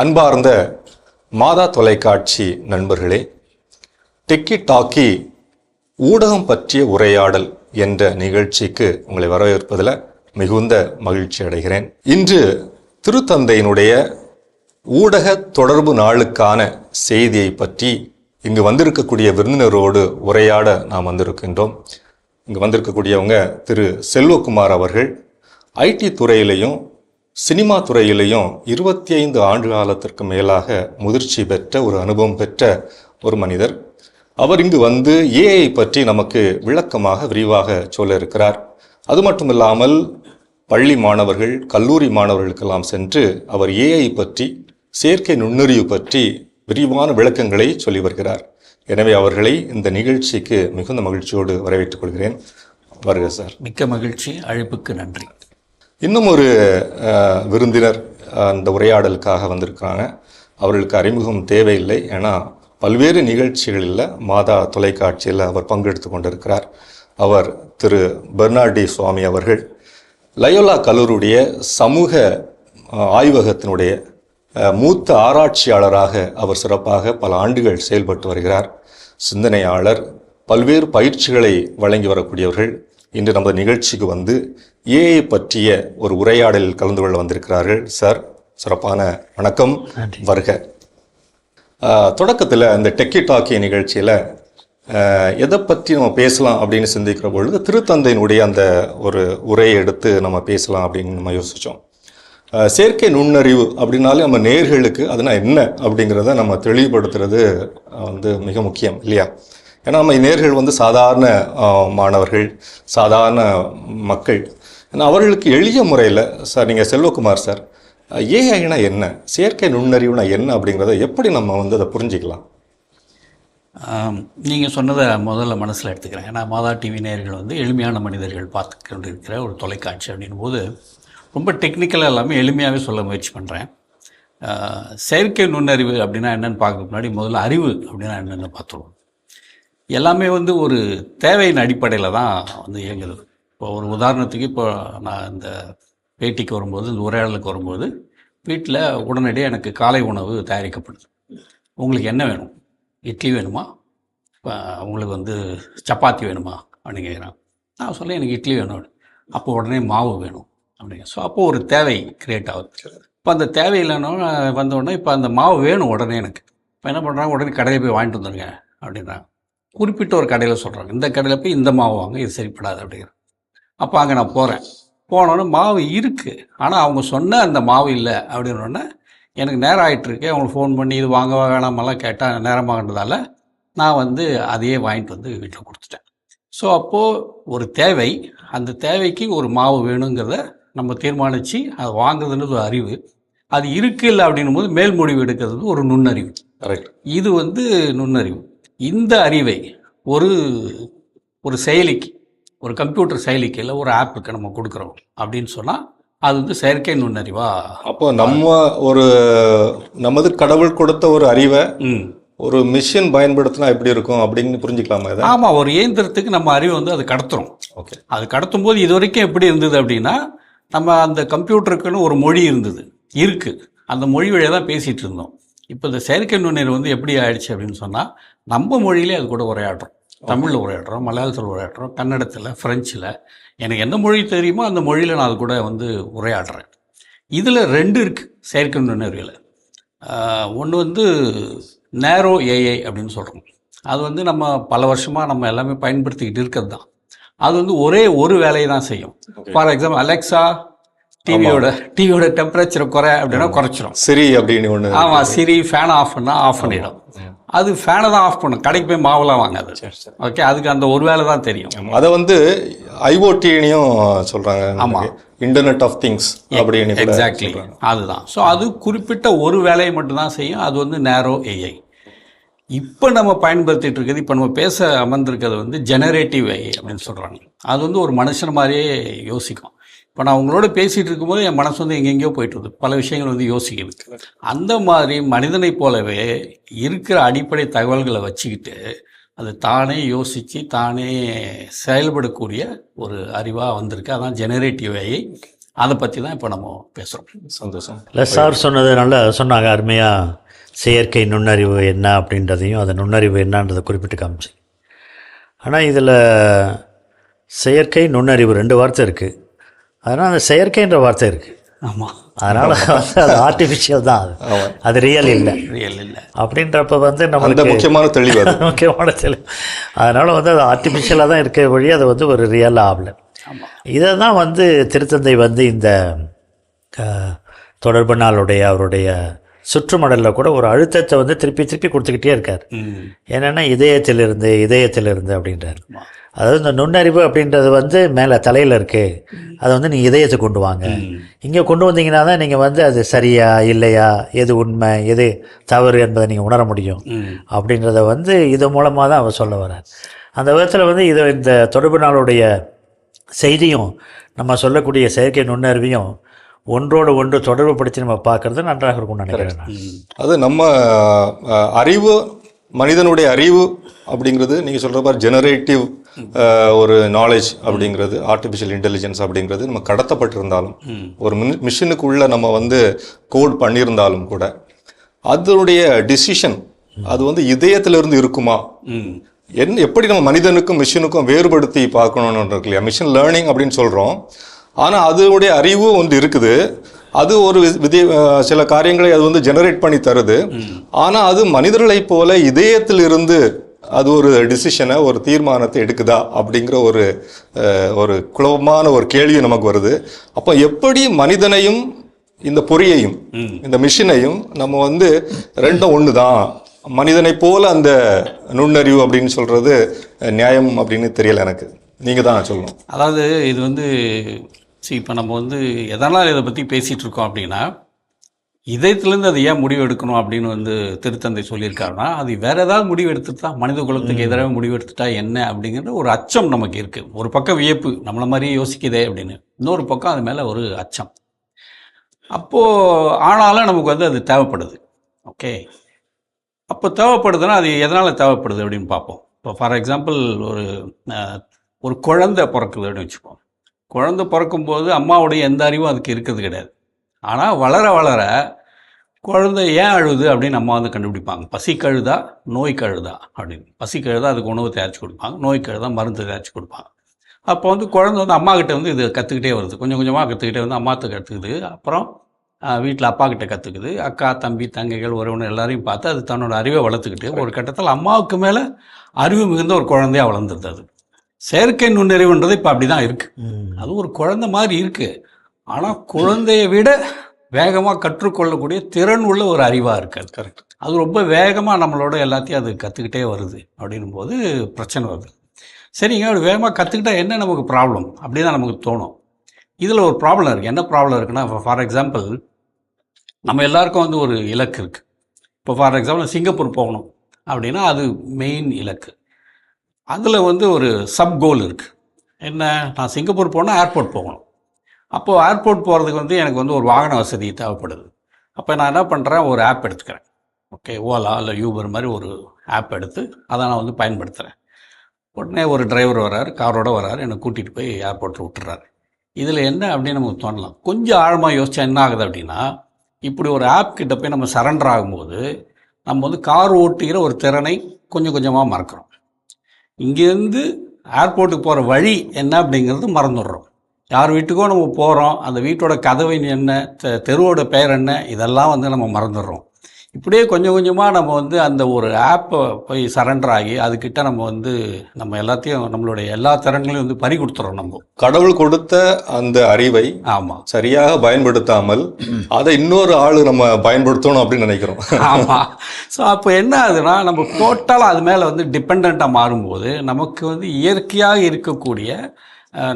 அன்பார்ந்த மாதா தொலைக்காட்சி நண்பர்களே, டெக்கி டாக்கி ஊடகம் பற்றிய உரையாடல் என்ற நிகழ்ச்சிக்கு உங்களை வரவேற்பதில் மிகுந்த மகிழ்ச்சி அடைகிறேன். இன்று திருத்தந்தையினுடைய ஊடக தொடர்பு நாளுக்கான செய்தியை பற்றி இங்கு வந்திருக்கக்கூடிய விருந்தினரோடு உரையாட நாம் வந்திருக்கின்றோம். இங்கு வந்திருக்கக்கூடியவங்க திரு செல்வகுமார் அவர்கள் ஐடி துறையிலையும் சினிமா துறையிலையும் 25 ஆண்டு காலத்திற்கு மேலாக முதிர்ச்சி பெற்ற ஒரு அனுபவம் பெற்ற ஒரு மனிதர். அவர் இங்கு வந்து ஏஐ பற்றி நமக்கு விளக்கமாக விரிவாக சொல்ல இருக்கிறார். அது மட்டும் இல்லாமல் பள்ளி மாணவர்கள் கல்லூரி மாணவர்களுக்கெல்லாம் சென்று அவர் ஏஐ பற்றி செயற்கை நுண்ணறிவு பற்றி விரிவான விளக்கங்களை சொல்லி வருகிறார். எனவே அவர்களை இந்த நிகழ்ச்சிக்கு மிகுந்த மகிழ்ச்சியோடு வரவேற்றுக் கொள்கிறேன். வருக சார். மிக்க மகிழ்ச்சி, அழைப்புக்கு நன்றி. இன்னும் ஒரு விருந்தினர் அந்த உரையாடலுக்காக வந்திருக்கிறாங்க. அவர்களுக்கு அறிமுகம் தேவையில்லை, ஏன்னா பல்வேறு நிகழ்ச்சிகளில் மாதா தொலைக்காட்சியில் அவர் பங்கெடுத்து கொண்டிருக்கிறார். அவர் திரு பெர்னார்டி சுவாமி அவர்கள் லயோலா கல்லூரியுடைய சமூக ஆய்வகத்தினுடைய மூத்த ஆராய்ச்சியாளராக அவர் சிறப்பாக பல ஆண்டுகள் செயல்பட்டு வருகிறார். சிந்தனையாளர், பல்வேறு பயிற்சிகளை வழங்கி வரக்கூடியவர்கள் இன்று நமது நிகழ்ச்சிக்கு வந்து ஏஐ பற்றிய ஒரு உரையாடலில் கலந்து கொள்ள வந்திருக்கிறார்கள். சார், சிறப்பான வணக்கம், வருக. தொடக்கத்தில் இந்த டெக்கி டாக்கி நிகழ்ச்சியில் எதை பற்றி நம்ம பேசலாம் அப்படின்னு சிந்திக்கிற பொழுது திருத்தந்தையினுடைய அந்த ஒரு உரையை எடுத்து நம்ம பேசலாம் அப்படின்னு நம்ம யோசித்தோம். செயற்கை நுண்ணறிவு அப்படின்னாலே நம்ம நேயர்களுக்கு அதனால் என்ன அப்படிங்கிறத நம்ம தெளிவுபடுத்துறது மிக முக்கியம் இல்லையா? ஏன்னா நம்ம நேயர்கள் சாதாரண மாணவர்கள், சாதாரண மக்கள். ஏன்னா அவர்களுக்கு எளிய முறையில் சார், நீங்கள் செல்வகுமார் சார், ஏஐனா என்ன, செயற்கை நுண்ணறிவுனா என்ன அப்படிங்கிறத எப்படி நம்ம அதை புரிஞ்சிக்கலாம்? நீங்கள் சொன்னதை முதல்ல மனசில் எடுத்துக்கிறேன். ஏன்னா மாதா டிவி நேயர்கள் எளிமையான மனிதர்கள் பார்த்து கொண்டிருக்கிற ஒரு தொலைக்காட்சி அப்படின் போது ரொம்ப டெக்னிக்கலாக எல்லாமே எளிமையாகவே சொல்ல முயற்சி பண்ணுறேன். செயற்கை நுண்ணறிவு அப்படின்னா என்னென்னு பார்க்க முன்னாடி முதல்ல அறிவு அப்படின்னா என்னென்னு பார்த்துருவோம். எல்லாமே ஒரு தேவையின் அடிப்படையில் தான் இயங்குது. இப்போ ஒரு உதாரணத்துக்கு, இப்போ நான் இந்த பேட்டிக்கு வரும்போது, இந்த உரையாடலுக்கு வரும்போது வீட்டில் உடனடியாக எனக்கு காலை உணவு தயாரிக்கப்படுது. உங்களுக்கு என்ன வேணும்? இட்லி வேணுமா? இப்போ உங்களுக்கு சப்பாத்தி வேணுமா அப்படின்னு கேட்குறான். நான் சொல்ல எனக்கு இட்லி வேணும். அப்போ உடனே மாவு வேணும் அப்படிங்க. ஸோ அப்போது ஒரு தேவை க்ரியேட் ஆகுது. இப்போ அந்த தேவை இல்லைன்னா வந்தோடனே இப்போ அந்த மாவு வேணும் உடனே எனக்கு. இப்போ என்ன பண்ணுறாங்க, உடனே கடையில் போய் வாங்கிட்டு வந்துடுங்க அப்படின்றாங்க. குறிப்பிட்ட ஒரு கடையில் சொல்கிறாங்க, இந்த கடையில் போய் இந்த மாவு வாங்க, இது சரிப்படாது அப்படிங்கிற. அப்போ அங்கே நான் போனோன்னே மாவு இருக்குது, ஆனால் அவங்க சொன்ன அந்த மாவு இல்லை அப்படின்னோடனே எனக்கு நேரம் ஆகிட்டுருக்கு. அவங்களுக்கு ஃபோன் பண்ணி இது வாங்க வேணாமெல்லாம் கேட்டால் நேரமாகன்றதால நான் அதையே வாங்கிட்டு வீட்டில் கொடுத்துட்டேன். ஸோ அப்போது ஒரு தேவை, அந்த தேவைக்கு ஒரு மாவு வேணுங்கிறத நம்ம தீர்மானித்து அதை வாங்குறதுன்றது ஒரு அறிவு. அது இருக்குது இல்லை அப்படின்னும் போது மேல் முடிவு எடுக்கிறது ஒரு நுண்ணறிவு. கரெக்ட். இது நுண்ணறிவு. இந்த அறிவை ஒரு செயலிக்கு, ஒரு கம்ப்யூட்டர் செயலிக்கு இல்லை ஒரு ஆப்புக்கு நம்ம கொடுக்குறோம் அப்படின்னு சொன்னால் அது செயற்கை நுண்ணறிவா. அப்போ நமது கடவுள் கொடுத்த ஒரு அறிவை ஒரு மிஷின் பயன்படுத்தினா எப்படி இருக்கும் அப்படின்னு புரிஞ்சுக்கலாமா? ஆமாம், ஒரு இயந்திரத்துக்கு நம்ம அறிவை அது கடத்துறோம். ஓகே. அது கடத்தும் போது இது வரைக்கும் எப்படி இருந்தது அப்படின்னா, நம்ம அந்த கம்ப்யூட்டருக்குன்னு ஒரு மொழி இருக்குது, அந்த மொழி வழியாக தான் பேசிகிட்டு இருந்தோம். இப்போ இந்த செயற்கை நுண்ணறிவு எப்படி ஆயிடுச்சு அப்படின்னு சொன்னால், நம்ம மொழியிலே அது கூட உரையாடுறோம். தமிழில் உரையாடுறோம், மலையாளத்தில் உரையாடுறோம், கன்னடத்தில், ஃப்ரெஞ்சில், எனக்கு எந்த மொழி தெரியுமோ அந்த மொழியில் நான் அது கூட உரையாடுறேன். இதில் 2 இருக்குது செயற்கை நுண்ணறிவில். ஒன்று நேரோ ஏஐ அப்படின்னு சொல்கிறோம். அது நம்ம பல வருஷமாக நம்ம எல்லாமே பயன்படுத்திக்கிட்டு இருக்கிறது தான். அது ஒரே ஒரு வேலையை தான் செய்யும். ஃபார் எக்ஸாம்பிள், அலெக்ஸா டிவியோட டெம்பரேச்சரை குறை அப்படின்னா குறைச்சிடும். சிரி அப்படின்னு ஒன்று. ஆமாம், சிரி ஃபேனை ஆஃப் பண்ணால் ஆஃப் பண்ணிடும். அது ஃபேனை தான் ஆஃப் பண்ணும், கடைக்கு போய் மாவுலாம் வாங்காது. ஓகே, அதுக்கு அந்த ஒரு வேலை தான் தெரியும். அதை ஐஓடினையும் சொல்கிறாங்க. ஆமாம், இன்டர்நெட் ஆஃப் திங்ஸ் அப்படின்னு. எக்ஸாக்ட்லி, அதுதான். ஸோ அது குறிப்பிட்ட ஒரு வேலையை மட்டும்தான் செய்யும். அது நேரோ ஏஐ. இப்போ நம்ம பயன்படுத்திகிட்டு இருக்கிறது, இப்போ நம்ம பேச அமர்ந்திருக்கிறது ஜெனரேட்டிவ் ஏஐ அப்படின்னு சொல்கிறாங்க. அது ஒரு மனுஷன் மாதிரியே யோசிக்கும். இப்போ நான் உங்களோட பேசிகிட்டு இருக்கும்போது என் மனசு எங்கெங்கேயோ போய்ட்டுருது, பல விஷயங்கள் யோசிக்குது. அந்த மாதிரி மனிதனை போலவே இருக்கிற அடிப்படை தகவல்களை வச்சுக்கிட்டு அது தானே யோசித்து தானே செயல்படக்கூடிய ஒரு அறிவாக வந்திருக்கு. அதான் ஜெனரேட்டிவ் ஏஐ. அதை பற்றி தான் இப்போ நம்ம பேசுகிறோம். சந்தோஷம். இல்லை சார் சொன்னது நல்லா சொன்னாங்க, அருமையாக செயற்கை நுண்ணறிவு என்ன அப்படின்றதையும் அந்த நுண்ணறிவு என்னன்றதை குறிப்பிட்டு காமிச்சு. ஆனால் இதில் செயற்கை நுண்ணறிவு 2 வார்த்தை இருக்குது. அதனால் அந்த செயற்கைன்ற வார்த்தை இருக்குது. ஆமாம். அதனால் வந்து அது ஆர்டிஃபிஷியல் தான், அது ரியல் இல்லை. ரியல் இல்லை அப்படின்றப்ப வந்து நம்ம முக்கியமான தெளிவு முக்கியமான தெளிவு. அதனால் வந்து அது ஆர்டிஃபிஷியலாக தான் இருக்க வழி, அது வந்து ஒரு ரியலாக ஆகலை. இதை தான் வந்து திருத்தந்தை வந்து இந்த தொடர்பு நாளுடைய அவருடைய சுற்றுமடலில் கூட ஒரு அழுத்தத்தை வந்து திருப்பி திருப்பி கொடுத்துக்கிட்டே இருக்கார். என்னென்னா இதயத்திலிருந்து அப்படின்றார். அதாவது இந்த நுண்ணறிவு அப்படின்றது வந்து மேலே தலையில் இருக்குது, அதை வந்து நீங்கள் இதயத்தை கொண்டு வாங்க. இங்கே கொண்டு வந்தீங்கன்னா தான் நீங்கள் வந்து அது சரியா இல்லையா, எது உண்மை எது தவறு என்பதை நீங்கள் உணர முடியும் அப்படின்றத வந்து இது மூலமாக தான் அவர் சொல்ல வர்றார். அந்த விதத்தில் வந்து இந்த தொடர்பு நாளுடைய செய்தியும் நம்ம சொல்லக்கூடிய செயற்கை நுண்ணறிவையும் ஒன்றோடு ஒன்று தொடர்பு படுத்தி நம்ம பார்க்குறது நன்றாக இருக்கும்னு நினைக்கிறேன். அது நம்ம அறிவு, மனிதனுடைய அறிவு அப்படிங்கிறது நீங்கள் சொல்கிற மாதிரி ஜெனரேட்டிவ் ஒரு நாலேஜ் அப்படிங்கிறது, ஆர்டிஃபிஷியல் இன்டெலிஜென்ஸ் அப்படிங்கிறது நம்ம கடத்தப்பட்டிருந்தாலும், ஒரு மிஷினுக்குள்ளே நம்ம வந்து கோட் பண்ணியிருந்தாலும் கூட அதனுடைய டிசிஷன் அது வந்து இதயத்திலிருந்து இருக்குமா, எப்படி நம்ம மனிதனுக்கும் மிஷினுக்கும் வேறுபடுத்தி பார்க்கணும்னு இருக்கு இல்லையா. மிஷின் லேர்னிங் அப்படின்னு சொல்கிறோம், ஆனால் அதனுடைய அறிவு ஒன்று இருக்குது. அது ஒரு சில காரியங்களை அது வந்து ஜெனரேட் பண்ணி தருது. ஆனால் அது மனிதர்களைப் போல இதயத்தில் இருந்து அது ஒரு டிசிஷனை, ஒரு தீர்மானத்தை எடுக்குதா அப்படிங்கிற ஒரு குழப்பமான ஒரு கேள்வி நமக்கு வருது. அப்போ எப்படி மனிதனையும் இந்த பொறியையும் இந்த மிஷினையும் நம்ம வந்து ரெண்டும் ஒன்று தான், மனிதனை போல அந்த நுண்ணறிவு அப்படின்னு சொல்கிறது நியாயம் அப்படின்னு தெரியல எனக்கு. நீங்கள் தான் சொல்லணும். அதாவது இது வந்து இப்போ நம்ம வந்து எதனால் இதை பற்றி பேசிகிட்டு இருக்கோம் அப்படின்னா, இதயத்துலேருந்து அது ஏன் முடிவு எடுக்கணும் அப்படின்னு வந்து திருத்தந்தை சொல்லியிருக்காருன்னா, அது வேறு ஏதாவது முடிவு எடுத்துட்டா, மனித குலத்துக்கு எதிராக முடிவு எடுத்துட்டா என்ன அப்படிங்கிற ஒரு அச்சம் நமக்கு இருக்குது. ஒரு பக்கம் வியப்பு, நம்மளை மாதிரி யோசிக்குதே அப்படின்னு, இன்னொரு பக்கம் அது மேலே ஒரு அச்சம். அப்போது ஆனாலும் நமக்கு வந்து அது தேவைப்படுது. ஓகே, அப்போ தேவைப்படுதுன்னா அது எதனால் தேவைப்படுது அப்படின்னு பார்ப்போம். இப்போ ஃபார் எக்ஸாம்பிள் ஒரு குழந்தை பிறக்குது அப்படின்னு வச்சுப்போம். குழந்தை பிறக்கும்போது அம்மாவுடைய எந்த அறிவும் அதுக்கு இருக்கிறது கிடையாது. ஆனால் வளர வளர குழந்தை ஏன் அழுது அப்படின்னு அம்மா வந்து கண்டுபிடிப்பாங்க. பசிக்கு அழுதா, நோய்க்கு அழுதா அப்படின்னு. பசிக்கு அழுதா அதுக்கு உணவு தயாரித்து கொடுப்பாங்க, நோய்க்கு அழுதா மருந்து தயாரித்து கொடுப்பாங்க. அப்போ வந்து குழந்தை வந்து அம்மா கிட்டே வந்து இது கற்றுக்கிட்டே வருது, கொஞ்சம் கொஞ்சமாக கற்றுக்கிட்டே வந்து அம்மாத்துக்கு கற்றுக்குது. அப்புறம் வீட்டில் அப்பா கிட்ட கற்றுக்குது, அக்கா தம்பி தங்கைகள் உறவினர் எல்லாரையும் பார்த்து அது தன்னோட அறிவை வளர்த்துக்கிட்டு ஒரு கட்டத்தில் அம்மாவுக்கு மேலே அறிவு மிகுந்த ஒரு குழந்தையாக வளர்ந்துருது. அது செயற்கை நுண்ணறிவுன்றது இப்போ அப்படி தான் இருக்குது. அது ஒரு குழந்தை மாதிரி இருக்குது, ஆனால் குழந்தையை விட வேகமாக கற்றுக்கொள்ளக்கூடிய திறன் உள்ள ஒரு அறிவாக இருக்குது. கரெக்ட். அது ரொம்ப வேகமாக நம்மளோட எல்லாத்தையும் அது கற்றுக்கிட்டே வருது. அப்படின்னும் போது பிரச்சனை வருது. சரிங்க, அப்படி வேகமாக கற்றுக்கிட்டா என்ன நமக்கு ப்ராப்ளம் அப்படி தான் நமக்கு தோணும். இதில் ஒரு ப்ராப்ளம் இருக்குது. என்ன ப்ராப்ளம் இருக்குன்னா, ஃபார் எக்ஸாம்பிள் நம்ம எல்லாருக்கும் வந்து ஒரு இலக்கு இருக்குது. இப்போ ஃபார் எக்ஸாம்பிள் சிங்கப்பூர் போகணும் அப்படின்னா அது மெயின் இலக்கு. அதில் வந்து ஒரு சப் கோல் இருக்குது. என்ன, நான் சிங்கப்பூர் போனால் ஏர்போர்ட் போகணும். அப்போது ஏர்போர்ட் போகிறதுக்கு வந்து எனக்கு வந்து ஒரு வாகன வசதி தேவைப்படுது. அப்போ நான் என்ன பண்ணுறேன், ஒரு ஆப் எடுத்துக்கிறேன். ஓகே, ஓலா இல்லை யூபர் மாதிரி ஒரு ஆப் எடுத்து அதை நான் வந்து பயன்படுத்துகிறேன். உடனே ஒரு டிரைவர் வர்றார், காரோடு வர்றாரு, என்னை கூட்டிகிட்டு போய் ஏர்போர்ட்டில் விட்டுறாரு. இதில் என்ன அப்படின்னு நமக்கு தோணலாம். கொஞ்சம் ஆழமாக யோசிச்சா என்ன ஆகுது அப்படின்னா, இப்படி ஒரு ஆப் கிட்ட போய் நம்ம சரண்டர் ஆகும்போது நம்ம வந்து கார் ஓட்டுகிற ஒரு திறனை கொஞ்சம் கொஞ்சமாக மறக்கிறோம். இங்கேருந்து ஏர்போர்ட்டுக்கு போகிற வழி என்ன அப்படிங்கிறது மறந்துடுறோம். யார் வீட்டுக்கோ நம்ம போகிறோம், அந்த வீட்டோட கதவை என்ன, தெருவோட பெயர் என்ன, இதெல்லாம் வந்து நம்ம மறந்துடுறோம். இப்படியே கொஞ்சம் கொஞ்சமாக நம்ம வந்து அந்த ஒரு ஆப்பை போய் சரண்டர் ஆகி அதுக்கிட்ட நம்ம வந்து நம்ம எல்லாத்தையும் நம்மளுடைய எல்லா திறன்களையும் வந்து பறி கொடுத்துறோம். நம்ம கடவுள் கொடுத்த அந்த அறிவை ஆமாம் சரியாக பயன்படுத்தாமல் அதை இன்னொரு ஆள் நம்ம பயன்படுத்தணும் அப்படின்னு நினைக்கிறோம். ஆமாம். ஸோ அப்போ என்ன ஆகுதுன்னா, நம்ம டோட்டலாக அது மேலே வந்து டிபெண்ட்டாக மாறும்போது நமக்கு வந்து இயற்கையாக இருக்கக்கூடிய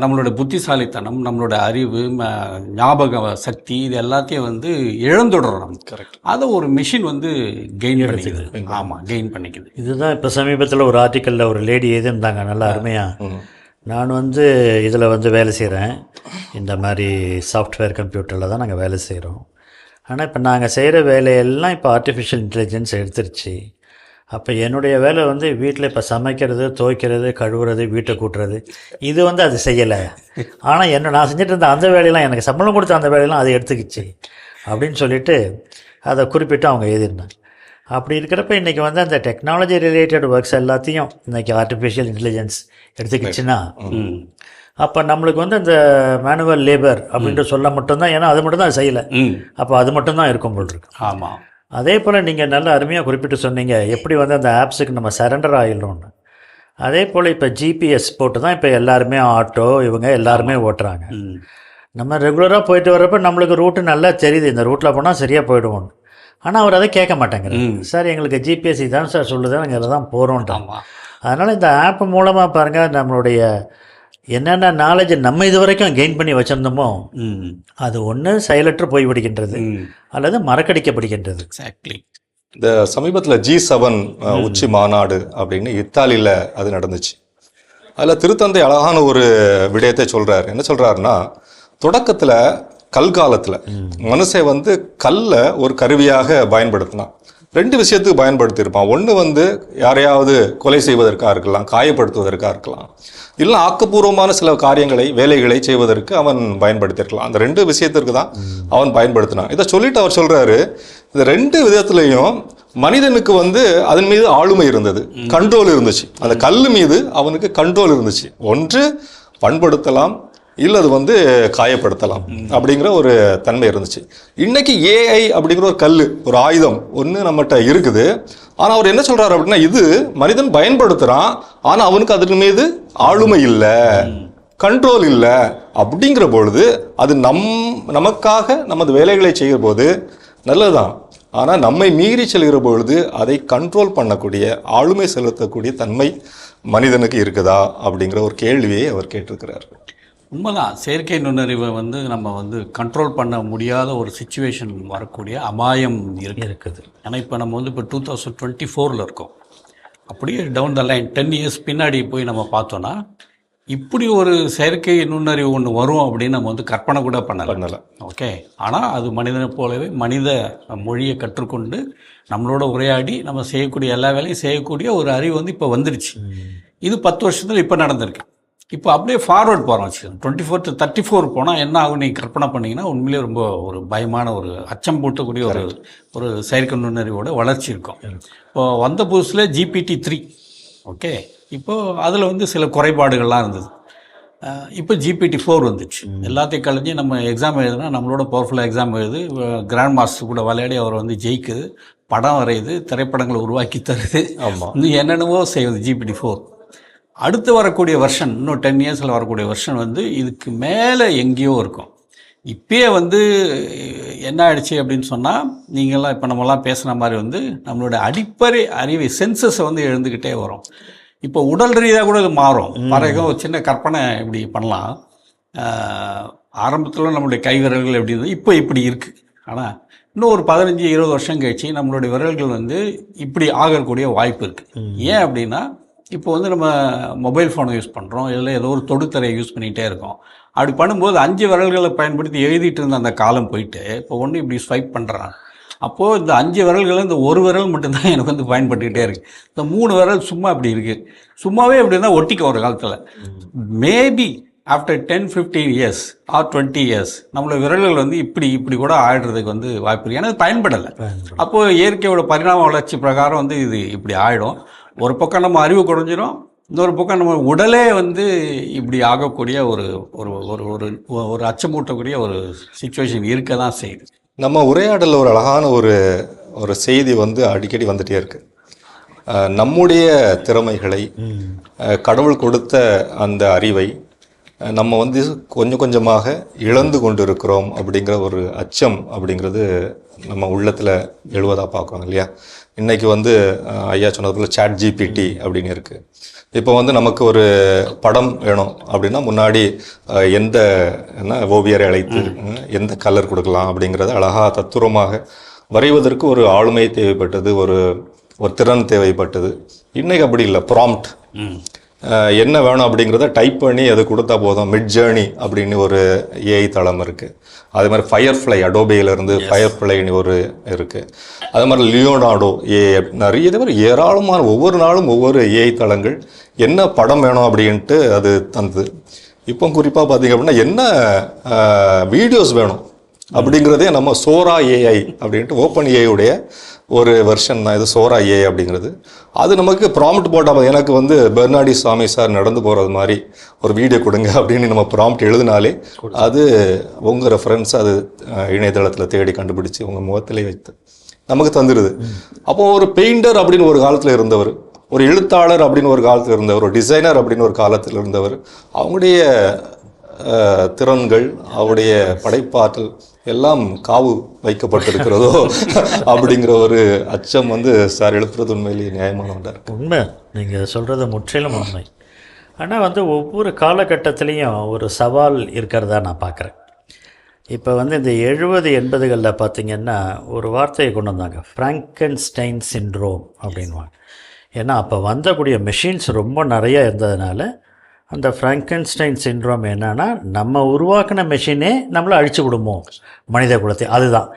நம்மளோட புத்திசாலித்தனம், நம்மளோட அறிவு, ஞாபக சக்தி, இது எல்லாத்தையும் வந்து இழந்துடுறோம் நம்ம. கரெக்ட். அதை ஒரு மிஷின் வந்து கெயின் பண்ணிக்குது. ஆமாம், கெயின் பண்ணிக்குது. இதுதான் இப்போ சமீபத்தில் ஒரு ஆர்டிக்கலில் ஒரு லேடி எழுதியிருந்தாங்க, நல்லா அருமையாக. நான் வந்து இதில் வந்து வேலை செய்கிறேன், இந்த மாதிரி சாஃப்ட்வேர் கம்ப்யூட்டரில் தான் நாங்கள் வேலை செய்கிறோம். ஆனால் இப்போ நாங்கள் செய்கிற வேலையெல்லாம் இப்போ ஆர்டிஃபிஷியல் இன்டெலிஜென்ஸ் எடுத்துருச்சு. அப்போ என்னுடைய வேலை வந்து வீட்டில் இப்போ சமைக்கிறது, துவைக்கிறது, கழுவுறது, வீட்டை கூட்டுறது, இது வந்து அது செய்யலை. ஆனால் நான் செஞ்சுட்டு இருந்த அந்த வேலையெல்லாம், எனக்கு சம்பளம் கொடுத்த அந்த வேலையெல்லாம் அது எடுத்துக்கிச்சு அப்படின்னு சொல்லிட்டு அதை குறிப்பிட்டு அவங்க எழுதியிருந்தாங்க. அப்படி இருக்கிறப்ப இன்றைக்கி வந்து அந்த டெக்னாலஜி ரிலேட்டட் ஒர்க்ஸ் எல்லாத்தையும் இன்றைக்கி ஆர்டிஃபிஷியல் இன்டெலிஜென்ஸ் எடுத்துக்கிச்சுன்னா, அப்போ நம்மளுக்கு வந்து அந்த மேனுவல் லேபர் அப்படின்ற சொல்ல மட்டும்தான், ஏன்னா அது மட்டும்தான் அது செய்யலை, அப்போ அது மட்டும்தான் இருக்கும் போல் இருக்கு. ஆமாம். அதே போல் நீங்கள் நல்ல அருமையாக குறிப்பிட்டு சொன்னீங்க, எப்படி வந்து அந்த ஆப்ஸுக்கு நம்ம சரண்டர் ஆகிடணும்னு. அதே போல் இப்போ ஜிபிஎஸ் போட்டு தான் இப்போ எல்லாருமே ஆட்டோ இவங்க எல்லாருமே ஓட்டுறாங்க. நம்ம ரெகுலராக போயிட்டு வர்றப்ப நம்மளுக்கு ரூட்டு நல்லா தெரியுது, இந்த ரூட்டில் போனால் சரியாக போயிடுவோம். ஆனால் அவர் அதை கேட்க மாட்டேங்கிறார். சார் எங்களுக்கு ஜிபிஎஸ் இதான் சார் சொல்லுது, நாங்கள் இதில் தான் போகிறோன்ட்டாங்க. அதனால் இந்த ஆப் மூலமாக பாருங்கள், நம்மளுடைய என்னென்ன நாலேஜ் நம்ம இது வரைக்கும் கெயின் பண்ணி வச்சுருந்தோமோ அது ஒன்று செயலற்று போய்விடுகின்றது அல்லது மறக்கடிக்கப்படுகின்றது. எக்ஸாக்ட்லி. இந்த சமீபத்தில் G7 உச்சி மாநாடு அப்படின்னு இத்தாலியில் அது நடந்துச்சு. அதில் திருத்தந்தை அழகான ஒரு விடயத்தை சொல்கிறார். என்ன சொல்கிறாருன்னா, தொடக்கத்தில் கல்காலத்தில் மனுஷன் வந்து கல்லை ஒரு கருவியாக பயன்படுத்தினான். 2 விஷயத்துக்கு பயன்படுத்தியிருப்பான். ஒன்று வந்து யாரையாவது கொலை செய்வதற்காக இருக்கலாம், காயப்படுத்துவதற்காக இருக்கலாம், இல்லை ஆக்கப்பூர்வமான சில காரியங்களை வேலைகளை செய்வதற்கு அவன் பயன்படுத்தியிருக்கலாம். அந்த 2 விஷயத்திற்கு தான் அவன் பயன்படுத்தினான். இதை சொல்லிட்டு அவர் சொல்கிறாரு, இந்த 2 விதத்துலையும் மனிதனுக்கு வந்து அதன் மீது ஆளுமை இருந்தது, கண்ட்ரோல் இருந்துச்சு. அந்த கல் மீது அவனுக்கு கண்ட்ரோல் இருந்துச்சு. ஒன்று பண்படுத்தலாம், இல்லை அது வந்து காயப்படுத்தலாம் அப்படிங்கிற ஒரு தன்மை இருந்துச்சு. இன்னைக்கு ஏஐ அப்படிங்கிற ஒரு கல், ஒரு ஆயுதம் ஒன்று நம்மகிட்ட இருக்குது. ஆனால் அவர் என்ன சொல்கிறார் அப்படின்னா, இது மனிதன் பயன்படுத்துகிறான், ஆனால் அவனுக்கு அதன் மீது ஆளுமை இல்லை, கண்ட்ரோல் இல்லை. அப்படிங்கிற பொழுது அது நமக்காக நமது வேலைகளை செய்கிற போது நல்லதுதான். ஆனால் நம்மை மீறி செல்கிற பொழுது அதை கண்ட்ரோல் பண்ணக்கூடிய, ஆளுமை செலுத்தக்கூடிய தன்மை மனிதனுக்கு இருக்குதா அப்படிங்கிற ஒரு கேள்வியை அவர் கேட்டிருக்கிறார். உண்மைதான். செயற்கை நுண்ணறிவை வந்து நம்ம வந்து கண்ட்ரோல் பண்ண முடியாத ஒரு சிச்சுவேஷன் வரக்கூடிய அபாயம் இருக்குது. ஏன்னா இப்போ நம்ம வந்து இப்போ 2024 இருக்கோம். அப்படியே டவுன் த லைன் 10 இயர்ஸ் பின்னாடி போய் நம்ம பார்த்தோன்னா இப்படி ஒரு செயற்கை நுண்ணறிவு ஒன்று வரும் அப்படின்னு நம்ம வந்து கற்பனை கூட பண்ணலை. ஓகே. ஆனால் அது மனிதனை போலவே மனித மொழியை கற்றுக்கொண்டு நம்மளோட உரையாடி நம்ம செய்யக்கூடிய எல்லா வேலையும் செய்யக்கூடிய ஒரு அறிவு வந்து இப்போ வந்துருச்சு. இது 10 வருஷத்தில் இப்போ நடந்திருக்கு. இப்போ அப்படியே ஃபார்வர்ட் போகிறோம் வச்சுக்கோங்க. 24 to 34 போனால் என்ன ஆகும் நீங்கள் கற்பனை பண்ணிங்கன்னா உண்மையிலே ரொம்ப ஒரு பயமான ஒரு அச்சம் பூட்டக்கூடிய ஒரு செயற்கை நுண்ணறிவோட வளர்ச்சி இருக்கும். இப்போது வந்த புதுசில் GPT-3. ஓகே. இப்போது அதில் வந்து சில குறைபாடுகள்லாம் இருந்தது. இப்போ GPT-4 வந்துச்சு. எல்லாத்தையும் கழிஞ்சு நம்ம எக்ஸாம் எழுதுனா நம்மளோட பவர்ஃபுல்லாக எக்ஸாம் எழுது, கிராண்ட் மாஸ்டர் கூட விளையாடி அவர் வந்து ஜெயிக்குது, படம் வரையுது, திரைப்படங்களை உருவாக்கி தருது, இன்னும் என்னென்னவோ செய்யுது GPT-4. அடுத்து வரக்கூடிய வெர்ஷன், இன்னும் 10 இயர்ஸில் வரக்கூடிய வெர்ஷன் வந்து இதுக்கு மேலே எங்கேயோ இருக்கும். இப்பயே வந்து என்ன ஆயிடுச்சு அப்படின்னு சொன்னால், நீங்கள்லாம் இப்போ நம்மலாம் பேசுகிற மாதிரி வந்து நம்மளோட அடிப்படை அறிவை சென்சஸை வந்து எழுந்துக்கிட்டே வரும். இப்போ உடல் ரீதியாக கூட இது மாறும். பாருங்க, ஒரு சின்ன கற்பனை இப்படி பண்ணலாம். ஆரம்பத்தில் நம்மளுடைய கை விரல்கள் எப்படி இருந்தது, இப்போ இப்படி இருக்குது. ஆனால் இன்னும் ஒரு 15-20 வருஷம் கழிச்சு நம்மளுடைய விரல்கள் வந்து இப்படி ஆகக்கூடிய வாய்ப்பு இருக்குது. ஏன் அப்படின்னா, இப்போ வந்து நம்ம மொபைல் ஃபோனை யூஸ் பண்ணுறோம், இதில் ஏதோ ஒரு தொடுத்தரையை யூஸ் பண்ணிகிட்டே இருக்கோம். அப்படி பண்ணும்போது 5 விரல்களை பயன்படுத்தி எழுதிட்டு இருந்த அந்த காலம் போயிட்டு இப்போ ஒன்று இப்படி ஸ்வைப் பண்ணுறான். அப்போது இந்த 5 விரல்கள் இந்த ஒரு விரல் மட்டும்தான் எனக்கு வந்து பயன்பட்டுக்கிட்டே இருக்குது. இந்த 3 விரல் சும்மா இப்படி இருக்குது. சும்மாவே இப்படி இருந்தால் ஒட்டிக்க ஒரு காலத்தில். Maybe after 10-15 years or 20 years நம்மளோட விரல்கள் வந்து இப்படி கூட ஆயிடுறதுக்கு வந்து வாய்ப்பு இருக்குது. ஏன்னா பயன்படலை. அப்போது இயற்கையோட பரிணாம வளர்ச்சி பிரகாரம் வந்து இது இப்படி ஆகிடும். ஒரு பக்கம் நம்ம அறிவு குறைஞ்சிரும், இன்னொரு பக்கம் நம்ம உடலே வந்து இப்படி ஆகக்கூடிய ஒரு ஒரு ஒரு ஒரு அச்சமூட்டக்கூடிய ஒரு சிச்சுவேஷன் இருக்க தான் செய்யுது. நம்ம உரையாடலில் ஒரு அழகான ஒரு செய்தி வந்து அடிக்கடி வந்துட்டே இருக்கு. நம்முடைய திறமைகளை, கடவுள் கொடுத்த அந்த அறிவை நம்ம வந்து கொஞ்சம் கொஞ்சமாக இழந்து கொண்டு இருக்கிறோம் அப்படிங்கிற ஒரு அச்சம் அப்படிங்கிறது நம்ம உள்ளத்தில் எழுவதாக பார்க்குறோம் இல்லையா. இன்றைக்கி வந்து ஐயா சொன்னது போல் சாட் ஜிபிடி அப்படின்னு இருக்குது. இப்போ வந்து நமக்கு ஒரு படம் வேணும் அப்படின்னா முன்னாடி எந்த ஓவியரை அழைத்து எந்த கலர் கொடுக்கலாம் அப்படிங்கிறத அழகாக தத்துரமாக வரைவதற்கு ஒரு ஆளுமை தேவைப்பட்டது, ஒரு திறன் தேவைப்பட்டது. இன்றைக்கி அப்படி இல்லை. ப்ராம்ப்ட் என்ன வேணும் அப்படிங்கிறத டைப் பண்ணி அது கொடுத்தா போதும். மிட் ஜேர்னி அப்படின்னு ஒரு ஏஐ தளம் இருக்குது. அதே மாதிரி ஃபயர்ஃப்ளை, அடோபேயிலேருந்து ஃபயர்ஃப்ளைன்னு ஒரு இருக்குது. அதே மாதிரி லியோனார்டோ ஏஐ, நிறைய இதே மாதிரி ஏராளமான ஒவ்வொரு நாளும் ஒவ்வொரு ஏஐ தளங்கள் என்ன படம் வேணும் அப்படின்ட்டு அது தந்தது. இப்போ குறிப்பாக பார்த்தீங்க அப்படின்னா என்ன வீடியோஸ் வேணும் அப்படிங்கிறதே நம்ம சோரா ஏஐ அப்படின்ட்டு ஓப்பன் ஏஐடைய ஒரு வெர்ஷன் தான் இது, சோரா ஏஐ அப்படிங்கிறது. அது நமக்கு ப்ராம்ப்ட் போட்டால், எனக்கு வந்து பெர்னாடி சாமி சார் நடந்து போகிறது மாதிரி ஒரு வீடியோ கொடுங்க அப்படின்னு நம்ம ப்ராம்ப்ட் எழுதினாலே அது உங்கள் ரெஃபரன்ஸ் அது இணையதளத்தில் தேடி கண்டுபிடிச்சி உங்கள் முகத்திலே வைத்து நமக்கு தந்துடுது. அப்போது ஒரு பெயிண்டர் அப்படின்னு ஒரு காலத்தில் இருந்தவர், ஒரு எழுத்தாளர் அப்படின்னு ஒரு காலத்தில் இருந்தவர், ஒரு டிசைனர் அப்படின்னு ஒரு காலத்தில் இருந்தவர், அவங்களுடைய திறன்கள், அவருடைய படைப்பாற்றல் எல்லாம் காவு வைக்கப்பட்டிருக்கிறதோ அப்படிங்கிற ஒரு அச்சம் வந்து சார் எழுப்புறது உண்மையிலேயே நியாயமான ஒன்றாக இருக்குது. உண்மை, நீங்கள் சொல்கிறது முற்றிலும் உண்மை. ஆனால் வந்து ஒவ்வொரு காலகட்டத்திலையும் ஒரு சவால் இருக்கிறதா நான் பார்க்குறேன். இப்போ வந்து இந்த 70-80களில் பார்த்திங்கன்னா ஒரு வார்த்தையை கொண்டு வந்தாங்க, ஃப்ராங்கென்ஸ்டைன் சிண்ட்ரோம் அப்படின்வாங்க. ஏன்னா அப்போ வந்தக்கூடிய மெஷின்ஸ் ரொம்ப நிறையா இருந்ததுனால அந்த ஃப்ராங்கென்ஸ்டைன் சிண்ட்ரோம் என்னன்னா, நம்ம உருவாக்கின மெஷினே நம்மளை அழிச்சு விடுமோ மனித குலத்தை. அதுதான்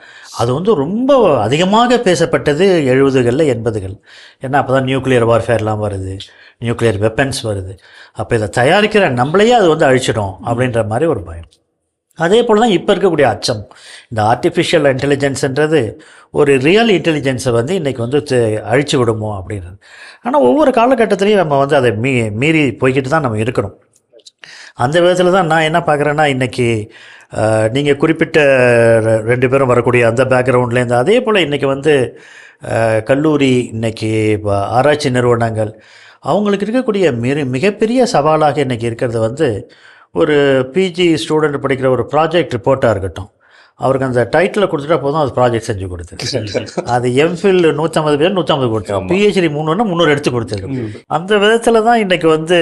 அது வந்து ரொம்ப அதிகமாக பேசப்பட்டது 70களில் 80கள். ஏன்னா அப்போ தான் நியூக்ளியர் வார்ஃபேர்லாம் வருது, நியூக்ளியர் வெப்பன்ஸ் வருது. அப்போ இதை தயாரிக்கிற நம்மளையே அது வந்து அழிச்சிடும் அப்படின்ற மாதிரி ஒரு பயம். அதே போல் தான் இப்போ இருக்கக்கூடிய அச்சம். இந்த ஆர்டிஃபிஷியல் இன்டெலிஜென்ஸுன்றது ஒரு ரியல் இன்டெலிஜென்ஸை வந்து இன்றைக்கி வந்து அழிச்சு விடுமோ அப்படின்றது. ஆனால் ஒவ்வொரு காலகட்டத்திலையும் நம்ம வந்து அதை மீறி போய்கிட்டு தான் நம்ம இருக்கணும். அந்த விதத்தில் தான் நான் என்ன பார்க்குறேன்னா, இன்றைக்கி நீங்கள் குறிப்பிட்ட 2 பேரும் வரக்கூடிய அந்த பேக்ரவுண்ட்லேருந்து அதே போல் இன்றைக்கி வந்து கல்லூரி, இன்றைக்கி ஆராய்ச்சி நிறுவனங்கள், அவங்களுக்கு இருக்கக்கூடிய மிகப்பெரிய சவாலாக இன்றைக்கி இருக்கிறது வந்து ஒரு பிஜி ஸ்டூடெண்ட் படிக்கிற ஒரு ப்ராஜெக்ட் ரிப்போர்ட்டாக இருக்கட்டும், அவருக்கு அந்த டைட்டில் கொடுத்துட்டா போதும், அது ப்ராஜெக்ட் செஞ்சு கொடுத்துரு. அது எம்ஃபில் 150 பேர் 150 கொடுத்தோம், பிஹெச்டி 300 எடுத்து கொடுத்துருக்கு. அந்த விதத்தில் தான் இன்றைக்கி வந்து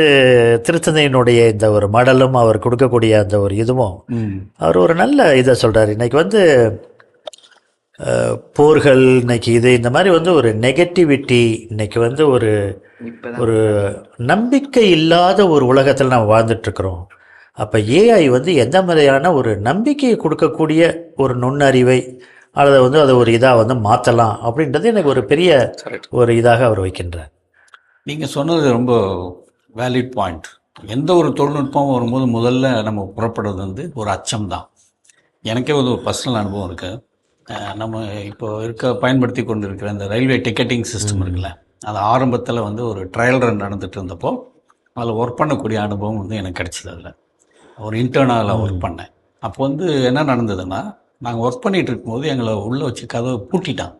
திருத்தந்தையினுடைய இந்த ஒரு மடலும் அவர் கொடுக்கக்கூடிய அந்த ஒரு இதுவும் அவர் ஒரு நல்ல இதை சொல்கிறார். இன்றைக்கி வந்து போர்கள், இன்றைக்கி இது இந்த மாதிரி வந்து ஒரு நெகட்டிவிட்டி, இன்றைக்கி வந்து ஒரு நம்பிக்கை இல்லாத ஒரு உலகத்தில் நம்ம வாழ்ந்துட்டுருக்குறோம். அப்போ ஏஐ வந்து எந்த மாதிரியான ஒரு நம்பிக்கையை கொடுக்கக்கூடிய ஒரு நுண்ணறிவை அல்லது வந்து அதை ஒரு இதாக வந்து மாற்றலாம் அப்படின்றது எனக்கு ஒரு பெரிய ஒரு இதாக அவர் வைக்கின்றார். நீங்கள் சொன்னது ரொம்ப வேலிட் பாயிண்ட். எந்த ஒரு தொழில்நுட்பம் வரும்போது முதல்ல நம்ம புறப்படுறது வந்து ஒரு அச்சம் தான். எனக்கே ஒரு பர்சனல் அனுபவம் இருக்குது. நம்ம இப்போ பயன்படுத்தி கொண்டு இருக்கிற இந்த ரயில்வே டிக்கெட்டிங் சிஸ்டம் இருக்குல்ல, அது ஆரம்பத்தில் வந்து ஒரு ட்ரையல் ரன் நடந்துகிட்டு இருந்தப்போ அதில் ஒர்க் பண்ணக்கூடிய அனுபவம் வந்து எனக்கு கிடச்சிது. அதில் ஒரு இன்டர்னலாக ஒர்க் பண்ணேன். அப்போ வந்து என்ன நடந்ததுன்னா, நாங்கள் ஒர்க் பண்ணிகிட்டு இருக்கும்போது எங்களை உள்ளே வச்சு கதவை பூட்டிட்டாங்க.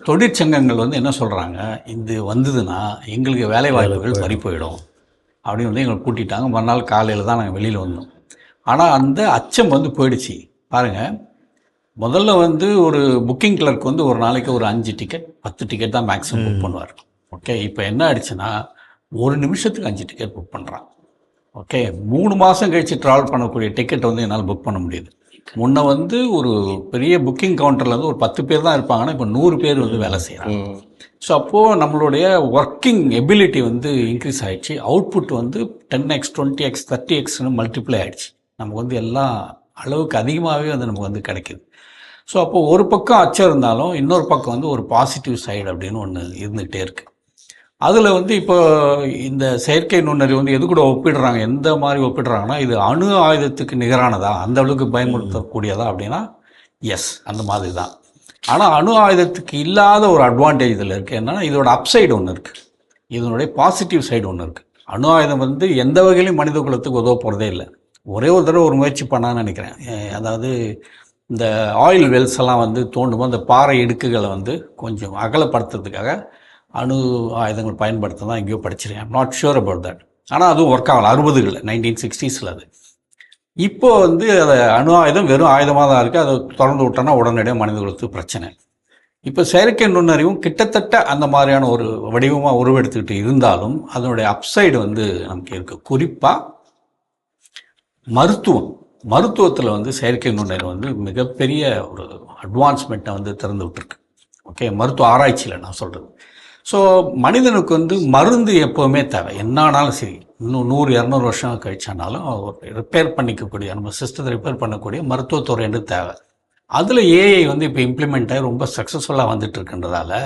தொழிற்சங்கங்கள் வந்து என்ன சொல்கிறாங்க, இது வந்ததுன்னா எங்களுக்கு வேலை வாய்ப்புகள் பறி போயிடும் அப்படின்னு வந்து எங்களை பூட்டிட்டாங்க. மறுநாள் காலையில் தான் நாங்கள் வெளியில் வந்தோம். ஆனால் அந்த அச்சம் வந்து போயிடுச்சு. பாருங்கள், முதல்ல வந்து ஒரு புக்கிங் கிளர்க் வந்து ஒரு நாளைக்கு ஒரு 5 டிக்கெட் 10 டிக்கெட் தான் மேக்ஸிமம் புக் பண்ணுவார். ஓகே, இப்போ என்ன ஆயிடுச்சுன்னா ஒரு நிமிஷத்துக்கு 5 டிக்கெட் புக் பண்ணுறான். ஓகே, 3 மாதம் கழித்து ட்ராவல் பண்ணக்கூடிய டிக்கெட் வந்து என்னால் புக் பண்ண முடியுது. முன்ன வந்து ஒரு பெரிய புக்கிங் கவுண்டரில் வந்து ஒரு 10 பேர் தான் இருப்பாங்கன்னா இப்போ 100 பேர் வந்து வேலை செய்கிறாங்க. ஸோ அப்போது நம்மளுடைய ஒர்க்கிங் எபிலிட்டி வந்து இன்க்ரீஸ் ஆகிடுச்சு. அவுட்புட் வந்து 10x 20x 30xன்னு மல்டிப்ளை ஆகிடுச்சு. நமக்கு வந்து எல்லாம் அளவுக்கு அதிகமாகவே வந்து நமக்கு வந்து கிடைக்கிது. ஸோ அப்போது ஒரு பக்கம் அச்சம் இருந்தாலும் இன்னொரு பக்கம் வந்து ஒரு பாசிட்டிவ் சைடு அப்படின்னு ஒன்று இருந்துகிட்டே இருக்குது. அதில் வந்து இப்போ இந்த செயற்கை நுண்ணறிவு வந்து எது கூட ஒப்பிடுறாங்க, எந்த மாதிரி ஒப்பிடுறாங்கன்னா, இது அணு ஆயுதத்துக்கு நிகரானதா, அந்த அளவுக்கு பயன்படுத்தக்கூடியதா அப்படின்னா எஸ், அந்த மாதிரி தான். ஆனால் அணு ஆயுதத்துக்கு இல்லாத ஒரு அட்வான்டேஜ் இதில் இருக்குது. என்னென்னா இதோட அப்சைடு ஒன்று இருக்குது, இதனுடைய பாசிட்டிவ் சைடு ஒன்று இருக்குது. அணு ஆயுதம் வந்து எந்த வகையிலையும் மனித குலத்துக்கு உதவ போகிறதே இல்லை. ஒரே ஒரு தடவை ஒரு முயற்சி பண்ணான்னு நினைக்கிறேன். அதாவது இந்த ஆயில் வெல்ஸ் எல்லாம் வந்து தோண்டும்போது அந்த பாறை இடுக்குகளை வந்து கொஞ்சம் அகலப்படுத்துறதுக்காக அணு ஆயுதங்கள் பயன்படுத்த தான் எங்கேயோ படிச்சிருக்கேன். I'm not sure about that. ஆனால் அதுவும் ஒர்க் ஆகலை 60களில் 1960s அது. இப்போ வந்து அதை அணு ஆயுதம் வெறும் ஆயுதமாக தான் இருக்குது. அதை திறந்து விட்டோன்னா உடனடியாக மனிதர்களுக்கு பிரச்சனை. இப்போ செயற்கை நுண்ணறிவும் கிட்டத்தட்ட அந்த மாதிரியான ஒரு வடிவமாக உருவெடுத்துக்கிட்டு இருந்தாலும் அதனுடைய அப்சைடு வந்து நமக்கு இருக்குது. குறிப்பாக மருத்துவத்தில் வந்து செயற்கை நுண்ணறிவு வந்து மிகப்பெரிய ஒரு அட்வான்ஸ்மெண்ட்டை வந்து திறந்து விட்டுருக்கு. ஓகே, மருத்துவ ஆராய்ச்சியில் நான் சொல்கிறது. ஸோ மனிதனுக்கு வந்து மருந்து எப்போவுமே தேவை, என்ன ஆனாலும் சரி. இன்னும் 100-200 வருஷம் கழிச்சானாலும் ரிப்பேர் பண்ணிக்கக்கூடிய, நம்ம சிஸ்டத்தை ரிப்பேர் பண்ணக்கூடிய மருத்துவத்துறைன்னு தேவை. அதில் ஏஐ வந்து இப்போ இம்ப்ளிமெண்ட் ஆகி ரொம்ப சக்ஸஸ்ஃபுல்லாக வந்துட்டு இருக்குன்றதால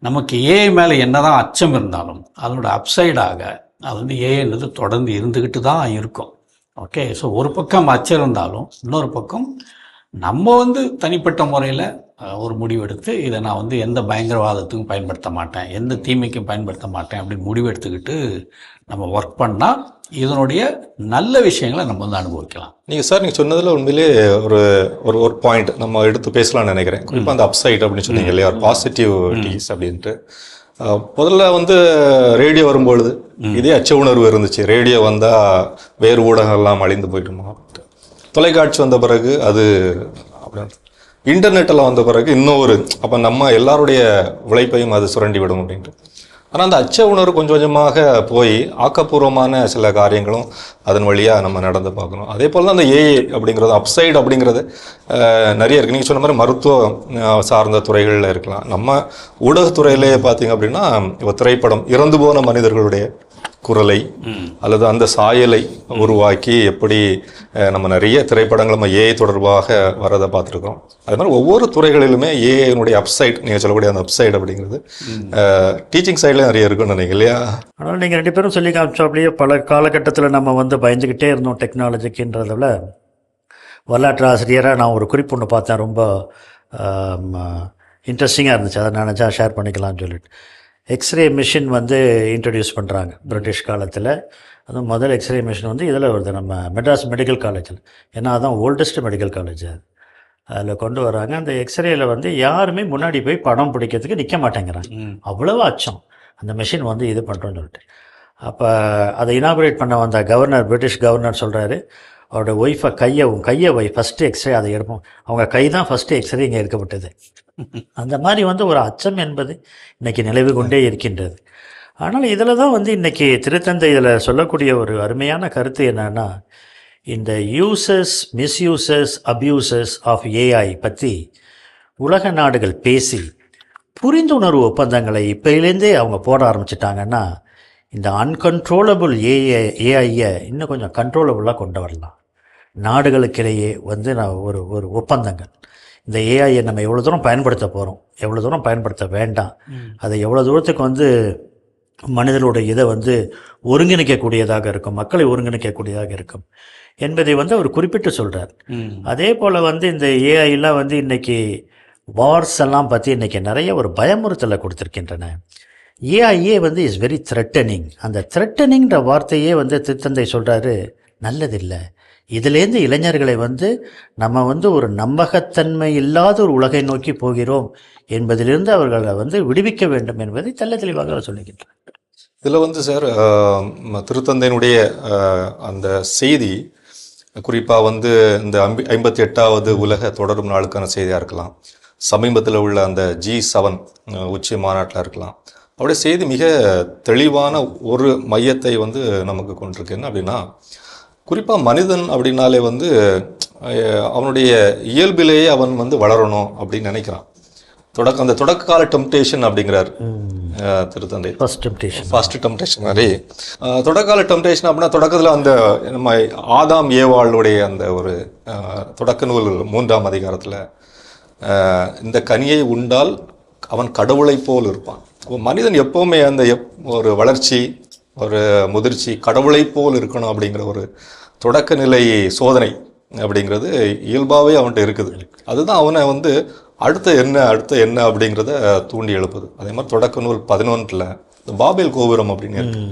நமக்கு ஏஐ மேலே என்ன தான் அச்சம் இருந்தாலும் அதனோட அப்சைடாக அது வந்து ஏஐன்றது தொடர்ந்து இருந்துக்கிட்டு தான் இருக்கும். ஓகே, ஸோ ஒரு பக்கம் அச்சம் இருந்தாலும் இன்னொரு பக்கம் நம்ம வந்து தனிப்பட்ட முறையில் ஒரு முடிவெடுத்து இதை நான் வந்து எந்த பயங்கரவாதத்துக்கும் பயன்படுத்த மாட்டேன், எந்த தீமைக்கும் பயன்படுத்த மாட்டேன் அப்படின்னு முடிவெடுத்துக்கிட்டு நம்ம ஒர்க் பண்ணால் இதனுடைய நல்ல விஷயங்களை நம்ம வந்து அனுபவிக்கலாம். நீங்கள் சொன்னதில் உண்மையிலே ஒரு ஒரு ஒரு பாயிண்ட் நம்ம எடுத்து பேசலாம்னு நினைக்கிறேன். குறிப்பாக அந்த அப்சைட் அப்படின்னு சொன்னீங்க இல்லையா, பாசிட்டிவிட்டிஸ் அப்படின்ட்டு. முதல்ல வந்து ரேடியோ வரும்பொழுது இதே அச்ச உணர்வு இருந்துச்சு, ரேடியோ வந்தால் வேறு ஊடகங்கள்லாம் அழிந்து போயிடுமா. தொலைக்காட்சி வந்த பிறகு அது அப்படின்னு, இன்டர்நெட்டில் வந்த பிறகு இன்னும் ஒரு, அப்போ நம்ம எல்லாருடைய உழைப்பையும் அது சுரண்டி விடும் அப்படின்ட்டு. ஆனால் அந்த அச்ச உணர்வு கொஞ்சம் கொஞ்சமாக போய் ஆக்கப்பூர்வமான சில காரியங்களும் அதன் வழியாக நம்ம நடந்து பார்க்கணும். அதே போல் தான் அந்த ஏஐ அப்படிங்கிறது, அப்சைடு அப்படிங்கிறது நிறைய இருக்குது. நீங்கள் சொன்ன மாதிரி மருத்துவம் சார்ந்த துறைகளில் இருக்கலாம். நம்ம ஊடகத்துறையிலே பார்த்தீங்க அப்படின்னா இப்போ திரைப்படம் இறந்து போன மனிதர்களுடைய குரலை அல்லது அந்த சாயலை உருவாக்கி எப்படி நம்ம நிறைய திரைப்படங்கள் நம்ம ஏஐ தொடர்பாக வரதை பார்த்துருக்கோம். அது மாதிரி ஒவ்வொரு துறைகளிலுமே ஏஐனுடைய அப்சைட், நீங்கள் சொல்லக்கூடிய அந்த அப்சைட் அப்படிங்கிறது டீச்சிங் சைடில் நிறைய இருக்குன்னு நினைக்கிறேன் இல்லையா? ஆனால் நீங்கள் 2 பேரும் சொல்லி காமிச்சோம். அப்படியே பல காலகட்டத்தில் நம்ம வந்து பயந்துக்கிட்டே இருந்தோம் டெக்னாலஜிக்குன்றதில். வரலாற்று ஆசிரியராக நான் ஒரு குறிப்பு ஒன்று பார்த்தேன், ரொம்ப இன்ட்ரெஸ்டிங்காக இருந்துச்சு. அதை நினச்சா ஷேர் பண்ணிக்கலாம்னு சொல்லிட்டு. எக்ஸ்ரே மிஷின் வந்து இன்ட்ரடியூஸ் பண்ணுறாங்க பிரிட்டிஷ் காலத்தில். அதுவும் முதல் எக்ஸ்ரே மிஷின் வந்து இதில் வருது, நம்ம மெட்ராஸ் மெடிக்கல் காலேஜில். ஏன்னா அதுதான் ஓல்டஸ்ட் மெடிக்கல் காலேஜ். அதில் கொண்டு வராங்க. அந்த எக்ஸ்ரேயில் வந்து யாருமே முன்னாடி போய் படம் பிடிக்கிறதுக்கு நிற்க மாட்டேங்கிறாங்க, அவ்வளவு அச்சம் அந்த மிஷின் வந்து இது பண்ணுறோன்னு சொல்லிட்டு. அப்போ அதை இனாகுரேட் பண்ண வந்த கவர்னர், பிரிட்டிஷ் கவர்னர் சொல்கிறாரு, அவரோட ஒய்ஃபை கையை ஃபஸ்ட்டு எக்ஸ்ரே அதை எடுப்போம். அவங்க கை தான் ஃபஸ்ட்டு எக்ஸ்ரே இங்கே எடுக்கப்பட்டது. அந்த மாதிரி வந்து ஒரு அச்சம் என்பது இன்றைக்கி நிலவு கொண்டே இருக்கின்றது. ஆனால் இதில் தான் வந்து இன்றைக்கி திருத்தந்தை இதில் சொல்லக்கூடிய ஒரு அருமையான கருத்து என்னன்னா, இந்த யூசஸ், மிஸ்யூசஸ், அப்யூசஸ் ஆஃப் ஏஐ பற்றி உலக நாடுகள் பேசி புரிந்துணர்வு ஒப்பந்தங்களை இப்போலேருந்தே அவங்க போட ஆரம்பிச்சிட்டாங்கன்னா இந்த அன்கன்ட்ரோலபிள் ஏஐயை இன்னும் கொஞ்சம் கண்ட்ரோலபுளாக கொண்டு வரலாம். நாடுகளுக்கிடையே வந்து ஒரு ஒப்பந்தங்கள், இந்த ஏஐயை நம்ம எவ்வளோ தூரம் பயன்படுத்த போகிறோம், எவ்வளோ தூரம் பயன்படுத்த வேண்டாம், அதை எவ்வளோ தூரத்துக்கு வந்து மனிதனுடைய இதை வந்து ஒருங்கிணைக்கக்கூடியதாக இருக்கும், மக்களை ஒருங்கிணைக்கக்கூடியதாக இருக்கும் என்பதை வந்து அவர் குறிப்பிட்டு சொல்கிறார். அதே போல் வந்து இந்த ஏஐலாம் வந்து இன்றைக்கி வார்ஸ் எல்லாம் பற்றி இன்றைக்கி நிறைய ஒரு பயமுறுத்தலை கொடுத்துருக்கின்றன. ஏஐயே வந்து இஸ் வெரி த்ரெட்டனிங். அந்த த்ரெட்டனிங்கிற வார்த்தையே வந்து திருத்தந்தை சொல்கிறாரு, நல்லதில்லை. இதிலேருந்து இளைஞர்களை வந்து நம்ம வந்து ஒரு நம்பகத்தன்மை இல்லாத ஒரு உலகை நோக்கி போகிறோம் என்பதிலிருந்து அவர்களை வந்து விடுவிக்க வேண்டும் என்பதை தெள்ள தெளிவாக சொல்லுகின்றார். இதில் வந்து சார் திருத்தந்தையினுடைய அந்த செய்தி குறிப்பாக வந்து இந்த 58வது உலக தொடரும் நாளுக்கான செய்தியாக இருக்கலாம், சமீபத்தில் உள்ள அந்த G7 உச்சி மாநாட்டில் இருக்கலாம், அவருடைய செய்தி மிக தெளிவான ஒரு மையத்தை வந்து நமக்கு கொண்டிருக்கு. என்ன அப்படின்னா, குறிப்பாக மனிதன் அப்படின்னாலே வந்து அவனுடைய இயல்பிலேயே அவன் வந்து வளரணும் அப்படின்னு நினைக்கிறான். அந்த தொடக்க கால டெம்ப்டேஷன் அப்படிங்கிறார் திருத்தந்தை. ஃபர்ஸ்ட் டெம்ப்டேஷன் மாதிரி தொடக்க கால டெம்ப்டேஷன் அப்படின்னா, தொடக்கத்தில் அந்த நம்ம ஆதாம் ஏவாளுடைய அந்த ஒரு தொடக்க நூல் 3ஆம் அதிகாரத்தில் இந்த கனியை உண்டால் அவன் கடவுளை போல் இருப்பான். மனிதன் எப்போவுமே அந்த ஒரு வளர்ச்சி, ஒரு முதிர்ச்சி, கடவுளை போல் இருக்கணும் அப்படிங்கிற ஒரு தொடக்க நிலை சோதனை அப்படிங்கிறது இயல்பாகவே அவன்கிட்ட இருக்குது. அதுதான் அவனை வந்து அடுத்த என்ன அப்படிங்கிறத தூண்டி எழுப்புது. அதே மாதிரி தொடக்க நூல் 11 இந்த பாபேல் கோபுரம் அப்படின்னு இருக்கு.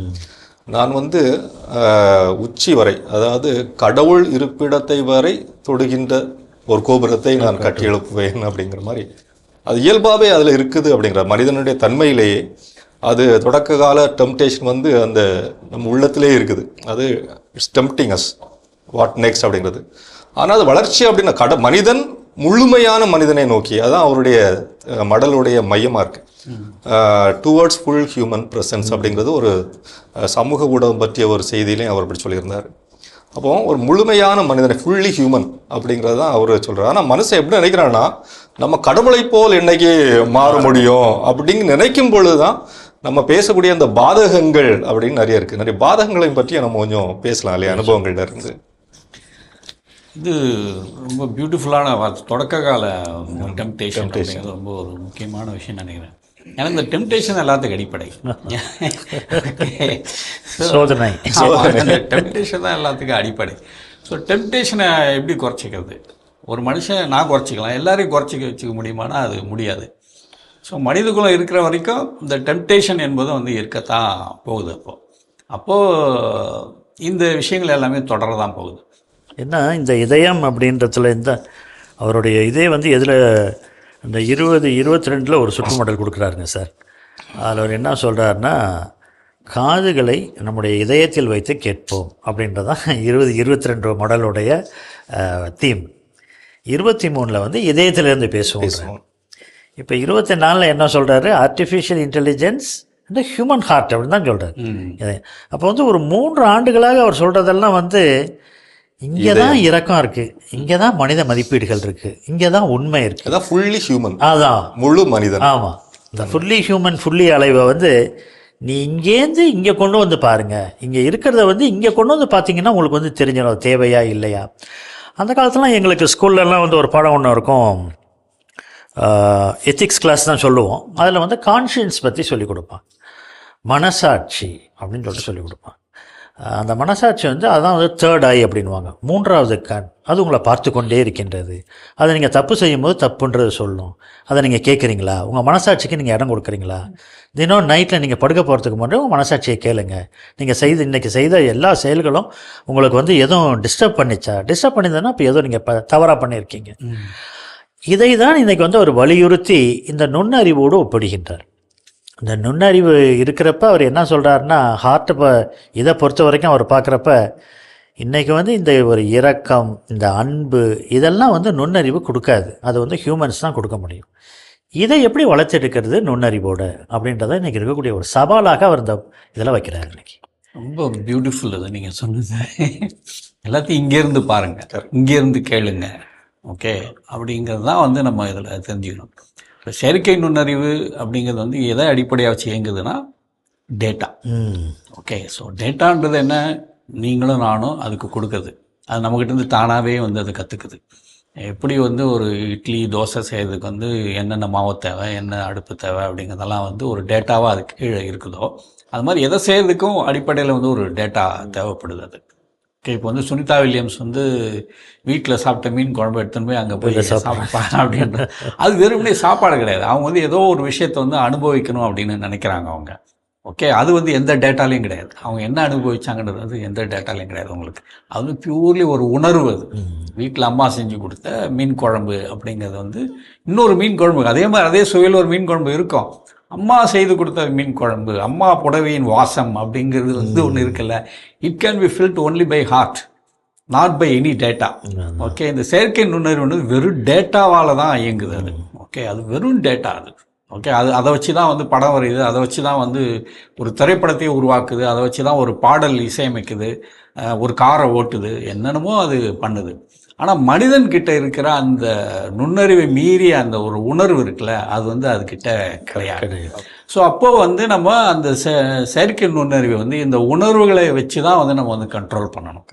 நான் வந்து உச்சி வரை, அதாவது கடவுள் இருப்பிடத்தை வரை தொடுகின்ற ஒரு கோபுரத்தை நான் கட்டி எழுப்புவேன் அப்படிங்கிற மாதிரி அது இயல்பாகவே அதில் இருக்குது அப்படிங்கிற மனிதனுடைய தன்மையிலேயே அது தொடக்க கால டெம்ப்டேஷன் வந்து அந்த நம்ம உள்ளத்திலே இருக்குது. அது it's tempting as what next அப்படிங்கிறது. ஆனால் அது வளர்ச்சி அப்படின்னா மனிதன் முழுமையான மனிதனை நோக்கி, அதுதான் அவருடைய மடலுடைய மையமாக இருக்கு. டுவர்ட்ஸ் ஃபுல் ஹியூமன் ப்ரெசன்ஸ் அப்படிங்கிறது ஒரு சமூக ஊடகம் பற்றிய ஒரு செய்தியிலையும் அவர் அப்படி சொல்லியிருந்தார். அப்போ ஒரு முழுமையான மனிதனை, ஃபுல்லி ஹியூமன் அப்படிங்கிறது தான் அவர் சொல்கிறார். ஆனால் மனுஷன் எப்படி நினைக்கிறான்னா, நம்ம கடவுளை போல் என்னைக்கு மாற முடியும் அப்படின்னு நினைக்கும் பொழுது தான் நம்ம பேசக்கூடிய அந்த பாதகங்கள் அப்படின்னு நிறைய இருக்குது. நிறைய பாதகங்களை பற்றி நம்ம கொஞ்சம் பேசலாம் இல்லையா, அனுபவங்கள்ல இருந்து. இது ரொம்ப பியூட்டிஃபுல்லான தொடக்க கால டெம்டேஷன் ரொம்ப ஒரு முக்கியமான விஷயம் நினைக்கிறேன். ஏன்னா இந்த டெம்டேஷன் எல்லாத்துக்கும் அடிப்படை. சோதனை டெம்டேஷன் தான் எல்லாத்துக்கும் அடிப்படை. ஸோ டெம்டேஷனை எப்படி குறைச்சிக்கிறது? ஒரு மனுஷன் நான் குறைச்சிக்கலாம், எல்லாரையும் வச்சுக்க முடியுமானா அது முடியாது. ஸோ மனிதகுலம் இருக்கிற வரைக்கும் இந்த டெம்டேஷன் என்பது வந்து இருக்கத்தான் போகுது. அப்போது இந்த விஷயங்கள் எல்லாமே தொடரதான் போகுது. ஏன்னா இந்த இதயம் அப்படின்றதுல இந்த அவருடைய இதே வந்து எதில் இந்த 2022 ஒரு சுற்றுமடல் கொடுக்குறாருங்க சார். அதில் அவர் என்ன சொல்கிறாருன்னா, காதுகளை நம்முடைய இதயத்தில் வைத்து கேட்போம் அப்படின்றதான் 2022 மாடலுடைய தீம். 23 வந்து இதயத்திலேருந்து பேசுவோம். இப்போ 24 என்ன சொல்கிறாரு, ஆர்டிஃபிஷியல் இன்டெலிஜென்ஸ் இந்த ஹியூமன் ஹார்ட் அப்படின்னு தான் சொல்கிறார். அப்போ வந்து ஒரு 3 ஆண்டுகளாக அவர் சொல்கிறதெல்லாம் வந்து இங்கே தான் இரக்கம் இருக்குது, இங்கே தான் மனித மதிப்பீடுகள் இருக்குது, இங்கே தான் உண்மை இருக்குது. அதான் ஃபுல்லி ஹியூமன், அதான் முழு மனிதன். ஆமாம், இந்த ஃபுல்லி ஹியூமன் ஃபுல்லி அலைவை வந்து நீ இங்கேருந்து இங்கே கொண்டு வந்து பாருங்கள், இங்கே இருக்கிறத வந்து இங்கே கொண்டு வந்து பார்த்தீங்கன்னா உங்களுக்கு வந்து தெரிஞ்சிடும் தேவையா இல்லையா. அந்த காலத்துலாம் எங்களுக்கு ஸ்கூல்லலாம் வந்து ஒரு பாடம் ஒன்று இருக்கும், எத்திக்ஸ் கிளாஸ் தான் சொல்லுவோம். அதில் வந்து கான்ஷியன்ஸ் பற்றி சொல்லிக் கொடுப்பான், மனசாட்சி அப்படின்னு சொல்லிட்டு சொல்லிக் கொடுப்பான். அந்த மனசாட்சி வந்து அதான் வந்து தேர்ட் ஐ அப்படின்வாங்க, 3வது கண். அது உங்களை பார்த்து கொண்டே இருக்கின்றது. அதை நீங்கள் தப்பு செய்யும்போது தப்புன்றது சொல்லணும். அதை நீங்கள் கேட்குறீங்களா, உங்கள் மனசாட்சிக்கு நீங்கள் இடம் கொடுக்குறீங்களா? தினம் நைட்டில் நீங்கள் படுக்க போகிறதுக்கு முன்னாடி உங்கள் மனசாட்சியை கேளுங்க, நீங்கள் இன்றைக்கி செய்த எல்லா செயல்களும் உங்களுக்கு வந்து எதுவும் டிஸ்டர்ப் பண்ணியிருந்ததுன்னா இப்போ ஏதோ நீங்கள் தவறாக பண்ணியிருக்கீங்க. இதை தான் இன்றைக்கி வந்து அவர் வலியுறுத்தி இந்த நுண்ணறிவோடு ஒப்பிடுகின்றார். இந்த நுண்ணறிவு இருக்கிறப்ப அவர் என்ன சொல்கிறாருன்னா, ஹார்ட்டை இதை பொறுத்த வரைக்கும் அவர் பார்க்குறப்ப இன்றைக்கி வந்து இந்த ஒரு இரக்கம், இந்த அன்பு, இதெல்லாம் வந்து நுண்ணறிவு கொடுக்காது. அது வந்து ஹியூமன்ஸ் தான் கொடுக்க முடியும். இதை எப்படி வளர்த்தெடுக்கிறது நுண்ணறிவோடு அப்படின்றத இன்றைக்கி இருக்கக்கூடிய ஒரு சவாலாக அவர் இந்த இதில் வைக்கிறார். இன்றைக்கி ரொம்ப பியூட்டிஃபுல் அது நீங்கள் சொன்னது. எல்லாத்தையும் இங்கேருந்து பாருங்கள், இங்கேருந்து கேளுங்க, ஓகே, அப்படிங்கிறது தான் வந்து நம்ம இதில் தெரிஞ்சுக்கணும். இப்போ செயற்கை நுண்ணறிவு அப்படிங்கிறது வந்து எதை அடிப்படையாக வச்சு இயங்குதுன்னா டேட்டா. ஓகே, ஸோ டேட்டான்றது என்ன, நீங்களும் நானும் அதுக்கு கொடுக்குறது, அது நம்மக்கிட்டேருந்து தானாகவே வந்து அது கற்றுக்குது. எப்படி வந்து ஒரு இட்லி தோசை செய்கிறதுக்கு வந்து என்னென்ன மாவு தேவை, என்ன அடுப்பு தேவை அப்படிங்கிறதெல்லாம் வந்து ஒரு டேட்டாவாக அதுக்கு கீழே இருக்குதோ, அது மாதிரி எதை செய்கிறதுக்கும் அடிப்படையில் வந்து ஒரு டேட்டா தேவைப்படுது. அது ஓகே, இப்போ வந்து சுனிதா வில்லியம்ஸ் வந்து வீட்டில் சாப்பிட்ட மீன் குழம்பு எடுத்துன்னு போய் அங்கே போய் சாப்பிட்பாங்க அப்படின்ற, அது வெறுமனே சாப்பாடு கிடையாது. அவங்க வந்து ஏதோ ஒரு விஷயத்தை வந்து அனுபவிக்கணும் அப்படின்னு நினைக்கிறாங்க அவங்க. ஓகே, அது வந்து எந்த டேட்டாலையும் கிடையாது. அவங்க என்ன அனுபவிச்சாங்கன்றது வந்து எந்த டேட்டாலையும் கிடையாது அவங்களுக்கு. அது வந்து பியூர்லி ஒரு உணர்வு. அது வீட்டில் அம்மா செஞ்சு கொடுத்த மீன் குழம்பு அப்படிங்கிறது வந்து இன்னொரு மீன் குழம்பு, அதே மாதிரி அதே சுவையில் ஒரு மீன் குழம்பு இருக்கும். அம்மா செய்து கொடுத்த மீன் குழம்பு, அம்மா புடவையின் வாசம் அப்படிங்கிறது வந்து ஒன்று இருக்குல்ல, it can be filled only by heart, not by any data. Okay, இந்த செயற்கை நுண்ணறிவு வந்து வெறும் டேட்டாவால் தான் இயங்குது அது. ஓகே, அது வெறும் டேட்டா அது. ஓகே, அதை வச்சு தான் வந்து படம் வரையுது, அதை வச்சு தான் வந்து ஒரு திரைப்படத்தையே உருவாக்குது, அதை வச்சு தான் ஒரு பாடல் இசையமைக்குது, ஒரு காரை ஓட்டுது, என்னென்னமோ அது பண்ணுது. ஆனால் மனிதன்கிட்ட இருக்கிற அந்த நுண்ணறிவை மீறிய அந்த ஒரு உணர்வு இருக்குல்ல, அது வந்து அதுக்கிட்ட கிடையாது. ஸோ அப்போது வந்து நம்ம அந்த செயற்கை நுண்ணறிவை வந்து இந்த உணர்வுகளை வச்சு தான் வந்து நம்ம வந்து கண்ட்ரோல் பண்ணணும்.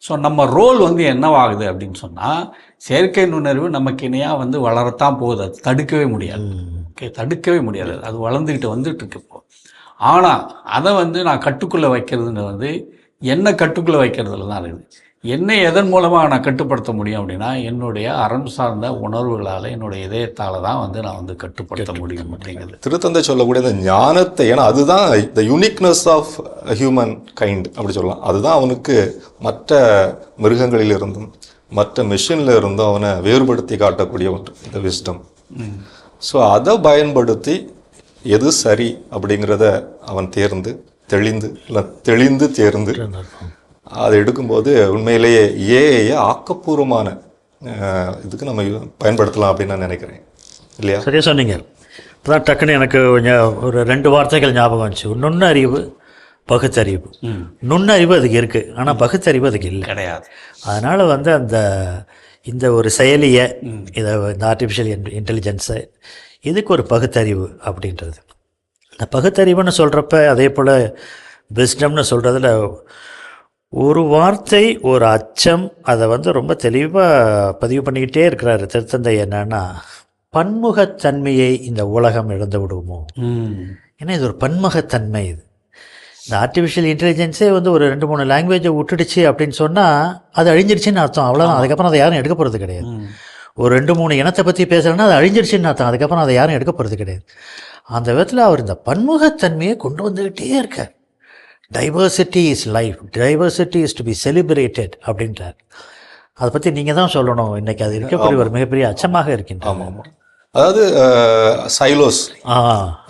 ஸோ நம்ம ரோல் வந்து என்னவாகுது அப்படின்னு சொன்னால், செயற்கை நுண்ணறிவு நமக்கு இணையாக வந்து வளரத்தான் போகுது, அது தடுக்கவே முடியாது. ஓகே, தடுக்கவே முடியாது, அது வளர்ந்துக்கிட்டு வந்துட்டுருக்கு இப்போ. ஆனால் அதை வந்து நான் கட்டுக்குள்ளே வைக்கிறதுன்னு வந்து என்னை கட்டுக்குள்ளே வைக்கிறதுல தான் இருக்குது. என்னை எதன் மூலமாக நான் கட்டுப்படுத்த முடியும் அப்படின்னா, என்னுடைய அறம் சார்ந்த உணர்வுகளால், என்னுடைய இதயத்தால் தான் வந்து நான் வந்து கட்டுப்படுத்த முடியும் அப்படிங்கிறது திருத்தந்தை சொல்லக்கூடிய இந்த ஞானத்தை. ஏன்னா அதுதான் the uniqueness of humankind அப்படி சொல்லலாம். அதுதான் அவனுக்கு மற்ற மிருகங்களில் இருந்தும் மற்ற மிஷினில் இருந்தும் அவனை வேறுபடுத்தி காட்டக்கூடிய ஒன்று, இந்த விஸ்டம். ஸோ அதை பயன்படுத்தி எது சரி அப்படிங்கிறத அவன் தெளிந்து தேர்ந்து அதை எடுக்கும்போது உண்மையிலேயே ஏஐயை ஆக்கப்பூர்வமான இதுக்கு நம்ம பயன்படுத்தலாம் அப்படின்னு நான் நினைக்கிறேன். இல்லையா? சரியா சொன்னீங்க. இப்போதான் டக்குன்னு எனக்கு கொஞ்சம் ஒரு 2 வார்த்தைகள் ஞாபகம் வந்துச்சு. நுண்ணறிவு, பகுத்தறிவு, நுண்ணறிவு அதுக்கு இருக்குது, ஆனால் பகுத்தறிவு அதுக்கு இல்லை, கிடையாது. அதனால் வந்து இந்த ஒரு செயலியை, இதை இந்த ஆர்டிஃபிஷியல் இன்டெலிஜென்ஸை, இதுக்கு ஒரு பகுத்தறிவு அப்படின்றது. இந்த பகுத்தறிவுன்னு சொல்கிறப்ப அதே போல் விஸ்டம்னு சொல்கிறதுல ஒரு வார்த்தை, ஒரு அச்சம், அதை வந்து ரொம்ப தெளிவாக பதிவு பண்ணிக்கிட்டே இருக்கிறார் திருத்தந்தை. என்னன்னா, பன்முகத்தன்மையை இந்த உலகம் இழந்து விடுவோமோ. ஏன்னா இது ஒரு பன்முகத்தன்மை. இது இந்த ஆர்டிஃபிஷியல் இன்டெலிஜென்ஸே வந்து ஒரு 2-3 லாங்குவேஜை விட்டுடுச்சு அப்படின்னு சொன்னால் அது அழிஞ்சிருச்சுன்னு அர்த்தம், அவ்வளோதான். அதுக்கப்புறம் அதை யாரும் எடுக்க போகிறது கிடையாது. ஒரு 2-3 இனத்தை பற்றி பேசுகிறேன்னா அது அழிஞ்சிருச்சுன்னு அர்த்தம், அதுக்கப்புறம் அதை யாரும் எடுக்க போகிறது கிடையாது. அந்த விதத்தில் அவர் இந்த பன்முகத்தன்மையை கொண்டு வந்துக்கிட்டே இருக்கார். Diversity is life, diversity is to be celebrated அப்படின்றார். அதை பற்றி நீங்கள் தான் சொல்லணும். இன்றைக்கி அது இருக்கக்கூடிய ஒரு மிகப்பெரிய அச்சமாக இருக்கின்றது. ஆமாம் ஆமாம். அதாவது சைலோஸ்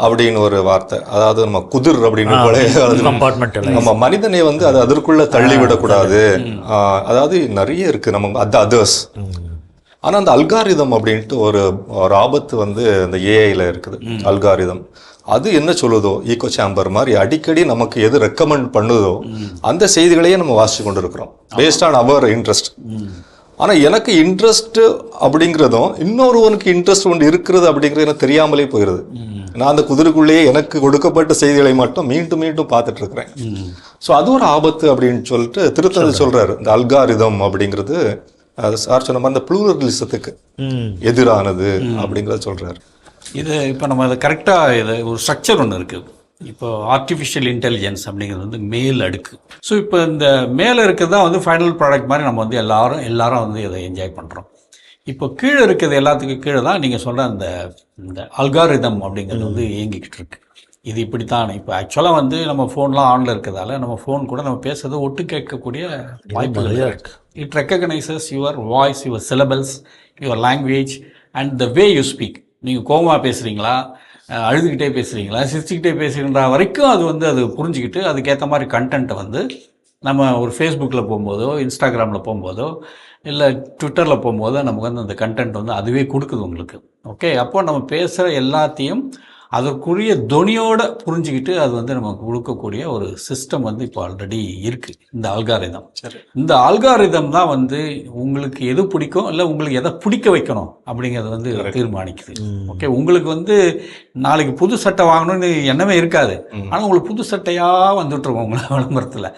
அப்படின்னு ஒரு வார்த்தை, அதாவது நம்ம குதிர் அப்படின்னு கம்பார்ட்மெண்ட், நம்ம மனிதனை வந்து அது அதற்குள்ள தள்ளி விடக்கூடாது. அதாவது நிறைய இருக்கு நம்ம அதர்ஸ். ஆனால் அந்த அல்காரிதம் அப்படின்ட்டு ஒரு ஆபத்து வந்து அந்த ஏஐல இருக்குது. அல்காரிதம் அது என்ன சொல்லுதோ, ஈகோ சேம்பர் மாதிரி அடிக்கடி நமக்கு எது ரெக்கமெண்ட் பண்ணுதோ அந்த செய்திகளையே நம்ம வாசிச்சு கொண்டு இருக்கிறோம், பேஸ்ட் ஆன் அவர் இன்ட்ரெஸ்ட். ஆனால் எனக்கு இன்ட்ரெஸ்ட் அப்படிங்கிறதும் இன்னொருவனுக்கு இன்ட்ரெஸ்ட் ஒன்று இருக்கிறது அப்படிங்கிறது எனக்கு தெரியாமலே போயிடுது. நான் அந்த குதிரைக்குள்ளேயே எனக்கு கொடுக்கப்பட்ட செய்திகளை மட்டும் மீண்டும் மீண்டும் பார்த்துட்டு இருக்கிறேன். ஸோ அது ஒரு ஆபத்து அப்படின்னு சொல்லிட்டு திருத்தந்தை சொல்றாரு. இந்த அல்காரிதம் அப்படிங்கிறது அது சார் சொன்ன மாதிரி அந்த ப்ளூரலிசத்துக்கு எதிரானது அப்படிங்கிறத சொல்றாரு. இது இப்போ நம்ம அதை கரெக்டாக இது ஒரு ஸ்ட்ரக்சர் ஒன்று இருக்குது. இப்போ ஆர்டிஃபிஷியல் இன்டெலிஜென்ஸ் அப்படிங்கிறது வந்து மேல் அடுக்கு. ஸோ இப்போ இந்த மேலே இருக்கிறது தான் வந்து ஃபைனல் ப்ராடக்ட் மாதிரி நம்ம வந்து எல்லாரும் வந்து இதை என்ஜாய் பண்ணுறோம். இப்போ கீழே இருக்கிறது எல்லாத்துக்கும் கீழே தான் நீங்கள் சொல்கிற இந்த அல்காரிதம் அப்படிங்கிறது வந்து இயங்கிக்கிட்டு இருக்கு. இது இப்படி தான். இப்போ ஆக்சுவலாக வந்து நம்ம ஃபோன்லாம் ஆனில் இருக்கிறதால நம்ம ஃபோன் கூட நம்ம பேசுறதை ஒட்டு கேட்கக்கூடிய வாய்ப்புகள் இருக்குது. It recognises your voice, your syllables, your language and the way you speak. நீங்கள் கோவமாக பேசுகிறீங்களா, அழுதுகிட்டே பேசுகிறீங்களா, சிரிச்சுக்கிட்டே பேசுகின்ற வரைக்கும் அது வந்து அது புரிஞ்சுக்கிட்டு அதுக்கேற்ற மாதிரி கண்டென்ட்டை வந்து நம்ம ஒரு ஃபேஸ்புக்கில் போகும்போதோ, இன்ஸ்டாகிராமில் போகும்போதோ, இல்லை ட்விட்டரில் போகும்போதோ நமக்கு வந்து அந்த கண்டென்ட் வந்து அதுவே கொடுக்குது உங்களுக்கு. ஓகே, அப்போ நம்ம பேசுகிற எல்லாத்தையும் அதற்குரிய தொனியோட புரிஞ்சுக்கிட்டு அது வந்து நமக்கு கொடுக்கக்கூடிய ஒரு சிஸ்டம் வந்து இப்போ ஆல்ரெடி இருக்குது, இந்த அல்காரிதம். இந்த அல்காரிதம் தான் வந்து உங்களுக்கு எது பிடிக்கும், இல்லை உங்களுக்கு எதை பிடிக்க வைக்கணும் அப்படிங்கிறது வந்து தீர்மானிக்குது. ஓகே, உங்களுக்கு வந்து நாளைக்கு புது சட்டை வாங்கணும்னு எண்ணமே இருக்காது, ஆனால் உங்களுக்கு புது சட்டையாக வந்துட்டுருக்கோம் உங்களை விளம்பரத்தில்.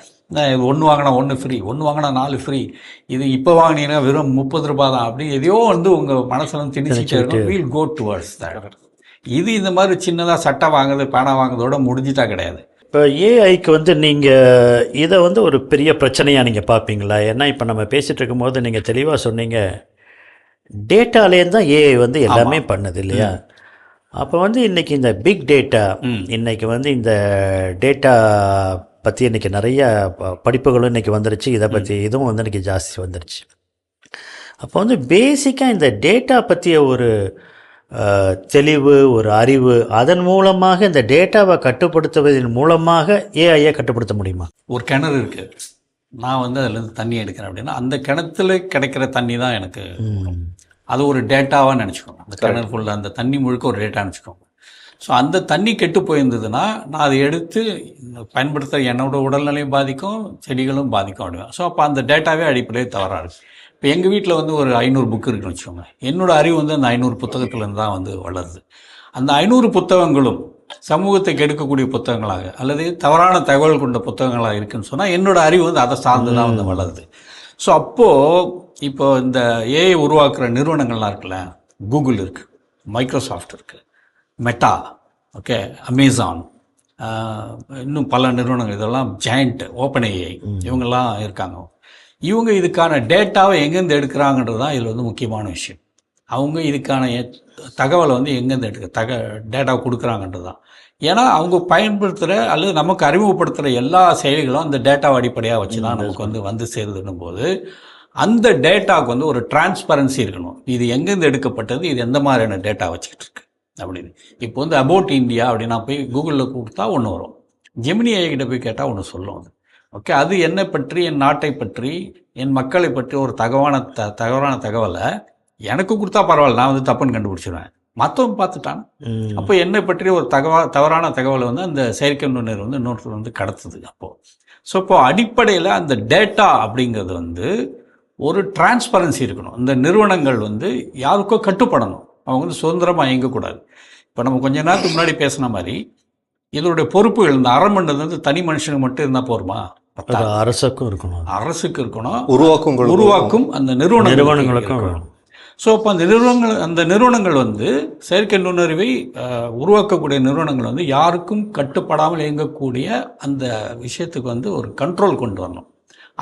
ஒன்று வாங்கினா 1 ஃப்ரீ, 1 வாங்கினா 4 ஃப்ரீ, இது இப்போ வாங்கினீங்கன்னா வெறும் 30 ரூபா தான் அப்படி எதையோ வந்து உங்கள் மனசில் திணிச்சிட்டே இருக்கும். We'll go towards that. இது இந்த மாதிரி சின்னதாக சட்டை வாங்குறது, பேனா வாங்குறதோட முடிஞ்சிட்டா கிடையாது. இப்போ ஏஐக்கு வந்து நீங்கள் இதை வந்து ஒரு பெரிய பிரச்சனையாக நீங்கள் பார்ப்பீங்களா? ஏன்னா இப்போ நம்ம பேசிகிட்டு இருக்கும்போது நீங்கள் தெளிவாக சொன்னீங்க, டேட்டாலேருந்து தான் ஏஐ வந்து எல்லாமே பண்ணுது இல்லையா? அப்போ வந்து இன்றைக்கி இந்த பிக் டேட்டா, இன்றைக்கி வந்து இந்த டேட்டா பற்றி இன்றைக்கி நிறைய படிப்புகளும் இன்றைக்கி வந்துருச்சு. இதை பற்றி இதுவும் வந்து இன்றைக்கி ஜாஸ்தி வந்துருச்சு. அப்போ வந்து பேசிக்காக இந்த டேட்டா பற்றிய ஒரு தெளிவு, ஒரு அறிவு, அதன் மூலமாக இந்த டேட்டாவை கட்டுப்படுத்துவதன் மூலமாக ஏஐயை கட்டுப்படுத்த முடியுமா? ஒரு கிணறு இருக்குது, நான் வந்து அதுலேருந்து தண்ணி எடுக்கிறேன் அப்படின்னா அந்த கிணத்துல கிடைக்கிற தண்ணி தான் எனக்கு, அது ஒரு டேட்டாவாக நினச்சிக்கோங்க. அந்த கிணறு ஃபுல்லாக அந்த தண்ணி முழுக்க ஒரு டேட்டா நினச்சிக்கோங்க. ஸோ அந்த தண்ணி கெட்டு போயிருந்ததுன்னா நான் அதை எடுத்து பயன்படுத்த என்னோட உடல்நிலையும் பாதிக்கும், செடிகளும் பாதிக்கும் அப்படின்னா. ஸோ அப்போ அந்த டேட்டாவே அடிப்படையே தவறாக இருக்குது. இப்போ எங்கள் வீட்டில் வந்து ஒரு 500 புக்கு இருக்குன்னு வச்சுக்கோங்க. என்னோடய அறிவு வந்து அந்த 500 புத்தகத்துலேருந்து தான் வந்து வளருது. அந்த 500 புத்தகங்களும் சமூகத்தை கெடுக்கக்கூடிய புத்தகங்களாக அல்லது தவறான தகவல் கொண்ட புத்தகங்களாக இருக்குன்னு சொன்னால் என்னோடய அறிவு வந்து அதை சார்ந்து தான் வந்து வளருது. ஸோ அப்போது இப்போ இந்த ஏஐ உருவாக்குற நிறுவனங்கள்லாம் இருக்குல்ல, கூகுள் இருக்குது, மைக்ரோசாஃப்ட் இருக்குது, மெட்டா, ஓகே, அமேசான், இன்னும் பல நிறுவனங்கள், இதெல்லாம் ஜெயண்ட், ஓப்பன் ஏஐ, இவங்கெல்லாம் இருக்காங்க. இவங்க இதுக்கான டேட்டாவை எங்கேருந்து எடுக்கிறாங்கன்றது தான் இதில் வந்து முக்கியமான விஷயம். அவங்க இதுக்கான தகவலை வந்து எங்கேருந்து டேட்டாவை கொடுக்குறாங்கன்றது தான். ஏன்னா அவங்க பயன்படுத்துகிற அல்லது நமக்கு அறிமுகப்படுத்துகிற எல்லா செயலிகளும் அந்த டேட்டாவை அடிப்படையாக வச்சு தான் நமக்கு வந்து சேருதுன்னும் போது அந்த டேட்டாவுக்கு வந்து ஒரு டிரான்ஸ்பரன்சி இருக்கணும். இது எங்கேருந்து எடுக்கப்பட்டது, இது எந்த மாதிரியான டேட்டா வச்சுக்கிட்டு இருக்கு அப்படின்னு. இப்போ வந்து அபவுட் இந்தியா அப்படின்னா போய் கூகுளில் கொடுத்தா ஒன்று வரும், ஜெமினி AI கிட்ட போய் கேட்டால் ஒன்று சொல்லும். அது ஓகே, அது என்னை பற்றி, என் நாட்டை பற்றி, என் மக்களை பற்றி ஒரு தகவலான தகவலை எனக்கு கொடுத்தா பரவாயில்ல, நான் வந்து தப்புன்னு கண்டுபிடிச்சிடுவேன். மற்றவங்க பார்த்துட்டான். அப்போ என்னை பற்றிய ஒரு தவறான தகவலை வந்து அந்த செயற்கை நுண்ணறிவு வந்து இன்னொருத்தர் வந்து கடத்துது. அப்போது ஸோ இப்போ அடிப்படையில் அந்த டேட்டா அப்படிங்கிறது வந்து ஒரு டிரான்ஸ்பரன்சி இருக்கணும். இந்த நிறுவனங்கள் வந்து யாருக்கோ கட்டுப்படணும், அவங்க வந்து சுதந்திரமாக இயங்கக்கூடாது. இப்போ நம்ம கொஞ்ச நேரத்துக்கு முன்னாடி பேசின மாதிரி இதனுடைய பொறுப்புகள் இந்த அரமண்டது வந்து தனி மனுஷனுக்கு மட்டும் இருந்தால் போருமா? அரசுக்கும் இருக்கணும், அரசுக்கு இருக்கணும், உருவாக்கும் அந்த நிறுவனங்களுக்கும் இருக்கணும். ஸோ அப்போ அந்த நிறுவனங்கள் வந்து செயற்கை நுண்ணறிவை உருவாக்கக்கூடிய நிறுவனங்கள் வந்து யாருக்கும் கட்டுப்படாமல் இயங்கக்கூடிய அந்த விஷயத்துக்கு வந்து ஒரு கண்ட்ரோல் கொண்டு வரணும்.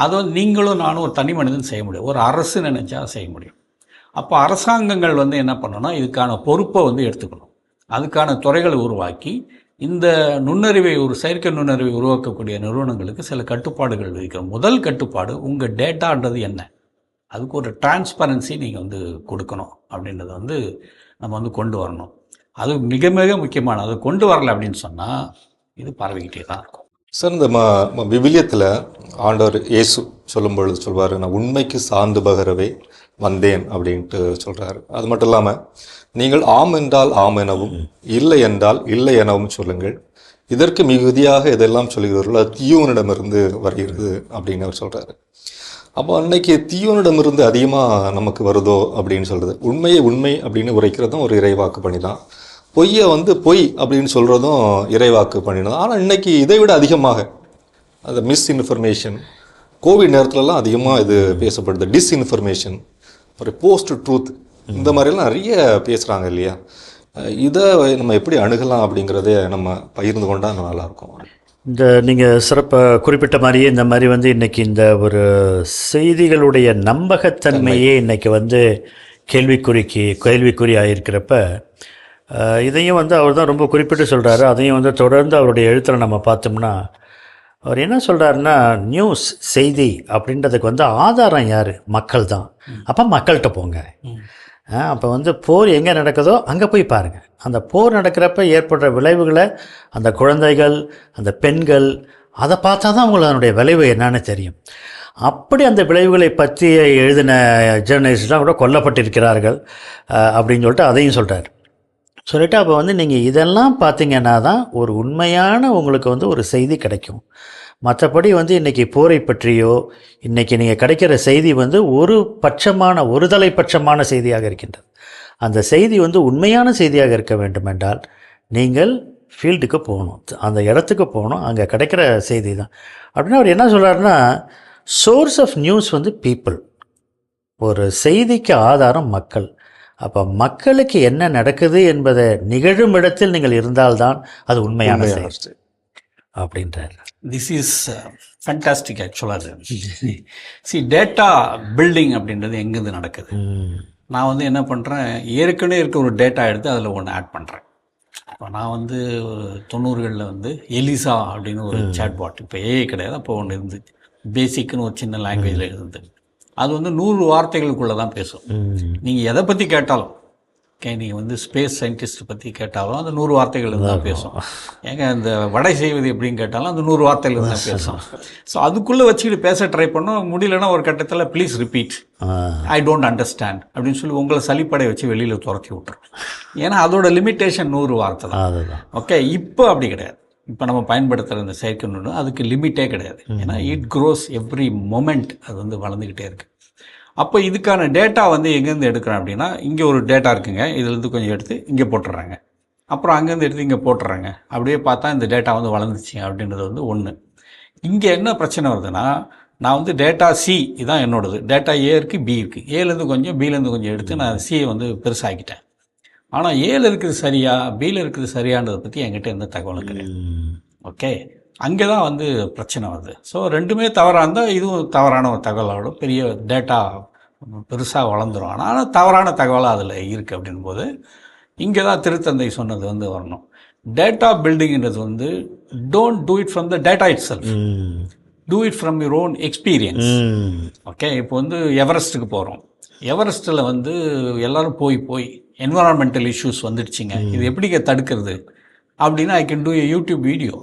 அதை வந்து நீங்களும் நானும் ஒரு தனி மனிதன் செய்ய முடியும், ஒரு அரசு நினைச்சா செய்ய முடியும். அப்போ அரசாங்கங்கள் வந்து என்ன பண்ணணும்னா இதுக்கான பொறுப்பை வந்து எடுத்துக்கணும். அதுக்கான துறைகளை உருவாக்கி இந்த நுண்ணறிவை ஒரு செயற்கை நுண்ணறிவை உருவாக்கக்கூடிய நிறுவனங்களுக்கு சில கட்டுப்பாடுகள் விதிக்கணும். முதல் கட்டுப்பாடு, உங்கள் டேட்டான்றது என்ன, அதுக்கு ஒரு டிரான்ஸ்பரன்சி நீங்கள் வந்து கொடுக்கணும் அப்படின்றத வந்து நம்ம வந்து கொண்டு வரணும். அது மிக மிக முக்கியமானது. அது கொண்டு வரலை அப்படின்னு சொன்னால் இது பரவிக்கிட்டே தான் இருக்கும். சார், இந்த விவிலியத்தில் ஆண்டவர் இயேசு சொல்லும் பொழுது சொல்வார், நான் உண்மைக்கு சார்ந்து பகரவே வந்தேன் அப்படின்ட்டு சொல்கிறாரு. அது மட்டும் இல்லாமல் நீங்கள் ஆம் என்றால் ஆம் எனவும் இல்லை என்றால் இல்லை எனவும் சொல்லுங்கள், இதற்கு மிகுதியாக எதெல்லாம் சொல்கிறீர்களோ அது தீயோனிடமிருந்து வருகிறது அப்படின்னு அவர் சொல்கிறாரு. அப்போ அன்னைக்கு தீயோனிடமிருந்து அதிகமாக நமக்கு வருதோ அப்படின்னு சொல்கிறது. உண்மையை உண்மை அப்படின்னு உரைக்கிறதும் ஒரு இறைவாக்கு பண்ணி தான், பொய்யை வந்து பொய் அப்படின்னு சொல்கிறதும் இறைவாக்கு பண்ணினது. ஆனால் இன்றைக்கி இதை விட அதிகமாக அந்த மிஸ்இன்ஃபர்மேஷன், கோவிட் நேரத்துலலாம் அதிகமாக இது பேசப்படுது. டிஸ்இன்ஃபர்மேஷன், ஒரு போஸ்ட் ட்ரூத், இந்த மாதிரிலாம் நிறைய பேசுகிறாங்க இல்லையா? இதை நம்ம எப்படி அணுகலாம் அப்படிங்கிறத நம்ம பகிர்ந்து கொண்டால் நல்லாயிருக்கும். இந்த நீங்கள் சிறப்பாக குறிப்பிட்ட மாதிரியே இந்த மாதிரி வந்து இன்றைக்கி இந்த ஒரு செய்திகளுடைய நம்பகத்தன்மையே இன்றைக்கி வந்து கேள்விக்குறி ஆகிருக்கிறப்ப இதையும் வந்து அவர் தான் ரொம்ப குறிப்பிட்டு சொல்கிறாரு. அதையும் வந்து தொடர்ந்து அவருடைய எழுத்தில் நம்ம பார்த்தோம்னா அவர் என்ன சொல்கிறாருன்னா, நியூஸ் செய்தி அப்படின்றதுக்கு வந்து ஆதாரம் யார்? மக்கள் தான். அப்போ மக்கள்கிட்ட போங்க. அப்போ வந்து போர் எங்கே நடக்குதோ அங்கே போய் பாருங்கள். அந்த போர் நடக்கிறப்ப ஏற்படுற விளைவுகளை அந்த குழந்தைகள், அந்த பெண்கள், அதை பார்த்தா தான் உங்களுக்கு அதனுடைய விளைவு என்னன்னு தெரியும். அப்படி அந்த விளைவுகளை பற்றி எழுதின ஜேர்னலிஸ்ட்லாம் கூட கொல்லப்பட்டிருக்கிறார்கள் அப்படின்னு சொல்லிட்டு அதையும் சொல்கிறார். சொல்லிவிட்டு அப்போ வந்து நீங்கள் இதெல்லாம் பார்த்தீங்கன்னா தான் ஒரு உண்மையான உங்களுக்கு வந்து ஒரு செய்தி கிடைக்கும். மற்றபடி வந்து இன்றைக்கி போரை பற்றியோ இன்றைக்கி நீங்கள் கிடைக்கிற செய்தி வந்து ஒருதலை பட்சமான செய்தியாக இருக்கின்றது. அந்த செய்தி வந்து உண்மையான செய்தியாக இருக்க வேண்டும் என்றால் நீங்கள் ஃபீல்டுக்கு போகணும், அந்த இடத்துக்கு போகணும், அங்கே கிடைக்கிற செய்தி தான். அப்படின்னா அவர் என்ன சொல்கிறாருன்னா, சோர்ஸ் ஆஃப் நியூஸ் வந்து பீப்புள், ஒரு செய்திக்கு ஆதாரம் மக்கள். அப்போ மக்களுக்கு என்ன நடக்குது என்பதை நிகழும் இடத்தில் நீங்கள் இருந்தால்தான் அது உண்மையான செய்தி அப்படின்றார். திஸ் இஸ் ஃபேண்டாஸ்டிக் ஆக்சுவலாக. டேட்டா பில்டிங் அப்படின்றது எங்கேருந்து நடக்குது? நான் வந்து என்ன பண்ணுறேன், ஏற்கனவே இருக்க ஒரு டேட்டா எடுத்து அதில் ஒன்று ஆட் பண்ணுறேன். இப்போ நான் வந்து 90களில் வந்து எலிசா அப்படின்னு ஒரு சாட்பாட், இப்போ ஏஐ கிடையாது, அப்போ ஒன்று இருந்து பேசிக்னு ஒரு சின்ன லாங்குவேஜில் இருந்து, அது வந்து 100 வார்த்தைகளுக்குள்ளே தான் பேசும். நீங்கள் எதை பற்றி கேட்டாலும், நீங்கள் வந்து ஸ்பேஸ் சயின்டிஸ்ட் பற்றி கேட்டாலும் அந்த 100 வார்த்தைகள் தான் பேசும். ஏங்க இந்த வடை செய்வது எப்படின்னு கேட்டாலும் அந்த 100 வார்த்தைகள் தான் பேசும். ஸோ அதுக்குள்ளே வச்சுக்கிட்டு பேச ட்ரை பண்ணோம், முடியலன்னா ஒரு கட்டத்தில் please repeat, I don't understand அப்படின்னு சொல்லி உங்களை சளிப்படை வச்சு வெளியில் துரத்தி விட்டுரும். ஏன்னா அதோட லிமிட்டேஷன் 100 வார்த்தை தான். ஓகே, இப்போ அப்படி கிடையாது. இப்போ நம்ம பயன்படுத்துகிற இந்த செயற்கை நுண்ணறிவு அதுக்கு லிமிட்டே கிடையாது. ஏன்னா இட் க்ரோஸ் எவ்ரி மொமெண்ட், அது வந்து வளர்ந்துக்கிட்டே இருக்குது. அப்போ இதுக்கான டேட்டா வந்து எங்கேருந்து எடுக்கிறேன் அப்படின்னா, இங்கே ஒரு டேட்டா இருக்குங்க, இதுலேருந்து கொஞ்சம் எடுத்து இங்கே போட்டுடுறாங்க, அப்புறம் அங்கேருந்து எடுத்து இங்கே போட்டுடுறாங்க. அப்படியே பார்த்தா இந்த டேட்டா வந்து வளர்ந்துச்சு அப்படின்றது வந்து ஒன்று. இங்கே என்ன பிரச்சனை வருதுன்னா, நான் வந்து டேட்டா சி இதான் என்னோடது, டேட்டா ஏ இருக்குது, பி இருக்குது, ஏலேருந்து கொஞ்சம் பிலேருந்து கொஞ்சம் எடுத்து நான் சியை வந்து பெருசாகிட்டேன். ஆனால் ஏல இருக்குது சரியா, பியில் இருக்குது சரியான்றதை பற்றி என்கிட்ட எந்த தகவலும் கிடையாது. ஓகே, அங்கே தான் வந்து பிரச்சனை வருது. ஸோ ரெண்டுமே தவறாக இருந்தால் இதுவும் தவறான ஒரு தகவலோட பெரிய டேட்டா பெருசாக வளர்ந்துடும். ஆனால் தவறான தகவலாக அதில் இருக்குது அப்படின்போது இங்கே தான் திருத்தந்தை சொன்னது வந்து வரணும். டேட்டா பில்டிங்கிறது வந்து don't do it from the data it self, do it from your own experience. Okay, இப்போ வந்து எவரெஸ்ட்டுக்கு போகிறோம். எவரெஸ்ட்டில் வந்து எல்லோரும் போய் என்விரான்மெண்டல் இஷ்யூஸ் வந்துடுச்சிங்க, இது எப்படிங்க தடுக்கிறது அப்படின்னா, I can do A YouTube video.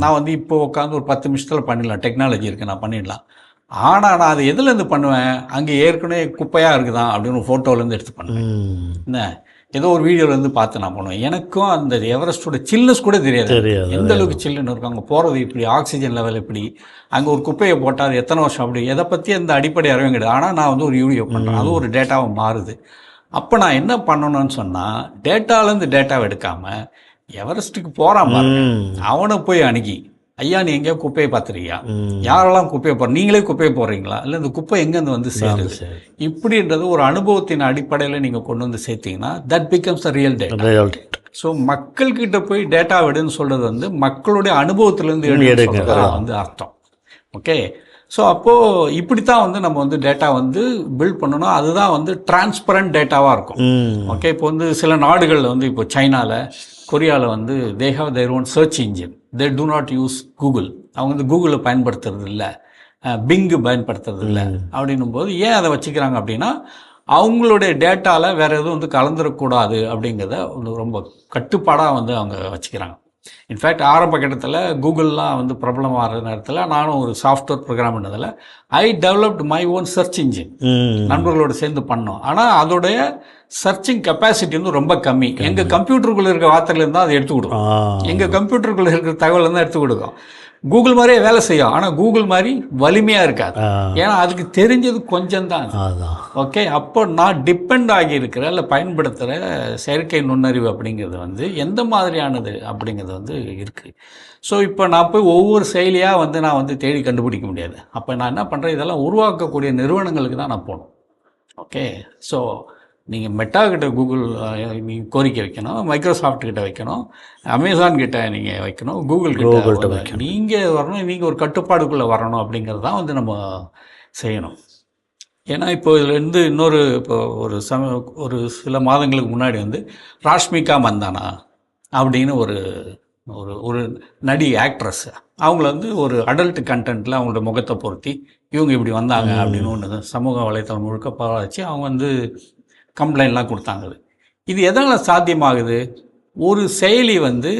நான் வந்து இப்போ உட்காந்து ஒரு 10 நிமிஷத்தில் பண்ணிடலாம், டெக்னாலஜி இருக்குது, நான் பண்ணிடலாம். ஆனால் நான் அதை எதுலேருந்து பண்ணுவேன், அங்கே ஏற்கனவே குப்பையாக இருக்குதான் அப்படின்னு ஒரு ஃபோட்டோலேருந்து எடுத்து பண்ணுவேன். என்ன ஏதோ ஒரு வீடியோவில் வந்து பார்த்து நான் பண்ணுவேன். எனக்கும் அந்த எவரெஸ்டோட சில்னஸ் கூட தெரியாது. எந்த அளவுக்கு சில்லுன்னு இருக்கும், அங்கே போகிறது எப்படி, ஆக்சிஜன் லெவல் எப்படி, அங்கே ஒரு குப்பையை போட்டால் அது எத்தனை வருஷம் அப்படி, எதை பற்றி அந்த அடிப்படை அறிவும் கிடையாது. ஆனால் நான் வந்து ஒரு வீடியோ பண்ணுறேன், அது ஒரு டேட்டாவை மாறுது. அப்போ நான் என்ன பண்ணணும்னு சொன்னால், டேட்டாலேருந்து டேட்டாவை எடுக்காமல் எவரெஸ்ட்டுக்கு போகிறான் பாருங்க, அவனை போய் அணுகி, ஐயா நீ எங்கேயோ குப்பையை பார்த்துருக்கியா, யாரெல்லாம் குப்பையை நீங்களே குப்பையை போடுறீங்களா, இல்லை இந்த குப்பை எங்கேருந்து வந்து சேருது, இப்படின்றது ஒரு அனுபவத்தின் அடிப்படையில் நீங்கள் கொண்டு வந்து சேர்த்தீங்கன்னா that becomes a real data. So மக்கள்கிட்ட போய் டேட்டா விடுன்னு சொல்கிறது வந்து மக்களுடைய அனுபவத்திலேருந்து எடுக்கிறது வந்து அர்த்தம். ஓகே, ஸோ அப்போது இப்படி தான் வந்து நம்ம வந்து டேட்டா வந்து பில்ட் பண்ணணும். அதுதான் வந்து டிரான்ஸ்பரண்ட் டேட்டாவாக இருக்கும். ஓகே, இப்போ வந்து சில நாடுகளில் வந்து இப்போ சைனாவில், கொரியாவில் வந்து they have their own search engine, they do not use Google. அவங்க வந்து கூகுளை பயன்படுத்துறது இல்லை, பிங்கு பயன்படுத்துறது இல்லை. அப்படின்னும் போது ஏன் அதை வச்சுக்கிறாங்க அப்படின்னா, அவங்களுடைய டேட்டாவில் வேறு எதுவும் வந்து கலந்துடக்கூடாது அப்படிங்கிறத ரொம்ப கட்டுப்பாடாக வந்து அவங்க வச்சுக்கிறாங்க. இன்ஃபேக்ட் ஆரம்ப கட்டத்தில் கூகுள்லாம் வந்து பிரபலமாகிற நேரத்தில் நானும் ஒரு சாஃப்ட்வேர் ப்ரோக்ராம் பண்ணதில் I developed my own search engine, நண்பர்களோடு சேர்ந்து பண்ணோம். ஆனால் அதோடைய சர்ச்சிங் கெப்பாசிட்டி வந்து ரொம்ப கம்மி. எங்கள் கம்ப்யூட்டருக்குள்ளே இருக்க வார்த்தைகள் இருந்தால் அதை எடுத்து கொடுக்கும், எங்கள் கம்ப்யூட்டருக்குள்ளே இருக்கிற தகவல் இருந்தால் எடுத்து கொடுக்கும். கூகுள் மாதிரியே வேலை செய்யும், ஆனால் கூகுள் மாதிரி வலிமையாக இருக்காது. ஏன்னா அதுக்கு தெரிஞ்சது கொஞ்சம் தான். ஓகே, அப்போ நான் டிபெண்ட் ஆகியிருக்கிற இல்லை பயன்படுத்துகிற செயற்கை நுண்ணறிவு அப்படிங்கிறது வந்து எந்த மாதிரியானது அப்படிங்கிறது வந்து இருக்குது. ஸோ இப்போ நான் போய் ஒவ்வொரு செயலியாக வந்து நான் வந்து தேடி கண்டுபிடிக்க முடியாது. அப்போ நான் என்ன பண்ணுறேன், இதெல்லாம் உருவாக்கக்கூடிய நிறுவனங்களுக்கு தான் நான் போகணும். ஓகே, ஸோ நீங்கள் மெட்டா கிட்ட கூகுள் நீங்கள் கோரிக்கை வைக்கணும், மைக்ரோசாஃப்ட் கிட்ட வைக்கணும், அமேசான் கிட்ட நீங்கள் வைக்கணும், கூகுள் கிட்ட வைக்கணும். நீங்கள் வரணும், நீங்கள் ஒரு கட்டுப்பாடுக்குள்ளே வரணும் அப்படிங்கிறது தான் வந்து நம்ம செய்யணும். ஏன்னா இப்போ இதுலேருந்து இன்னொரு இப்போ ஒரு சில மாதங்களுக்கு முன்னாடி வந்து ராஷ்மிகா மந்தானா அப்படின்னு ஒரு ஒரு நடி ஆக்ட்ரஸ், அவங்கள வந்து ஒரு அடல்ட் கண்டென்ட்டில் அவங்களோட முகத்தை பொருத்தி இவங்க இப்படி வந்தாங்க அப்படின்னு ஒன்று சமூக வலைத்தளம் முழுக்க பரவாச்சு அவங்க வந்து கம்ப்ளைண்ட்லாம் கொடுத்தாங்க. இது எதனால் சாத்தியமாகுது, ஒரு செயலி வந்து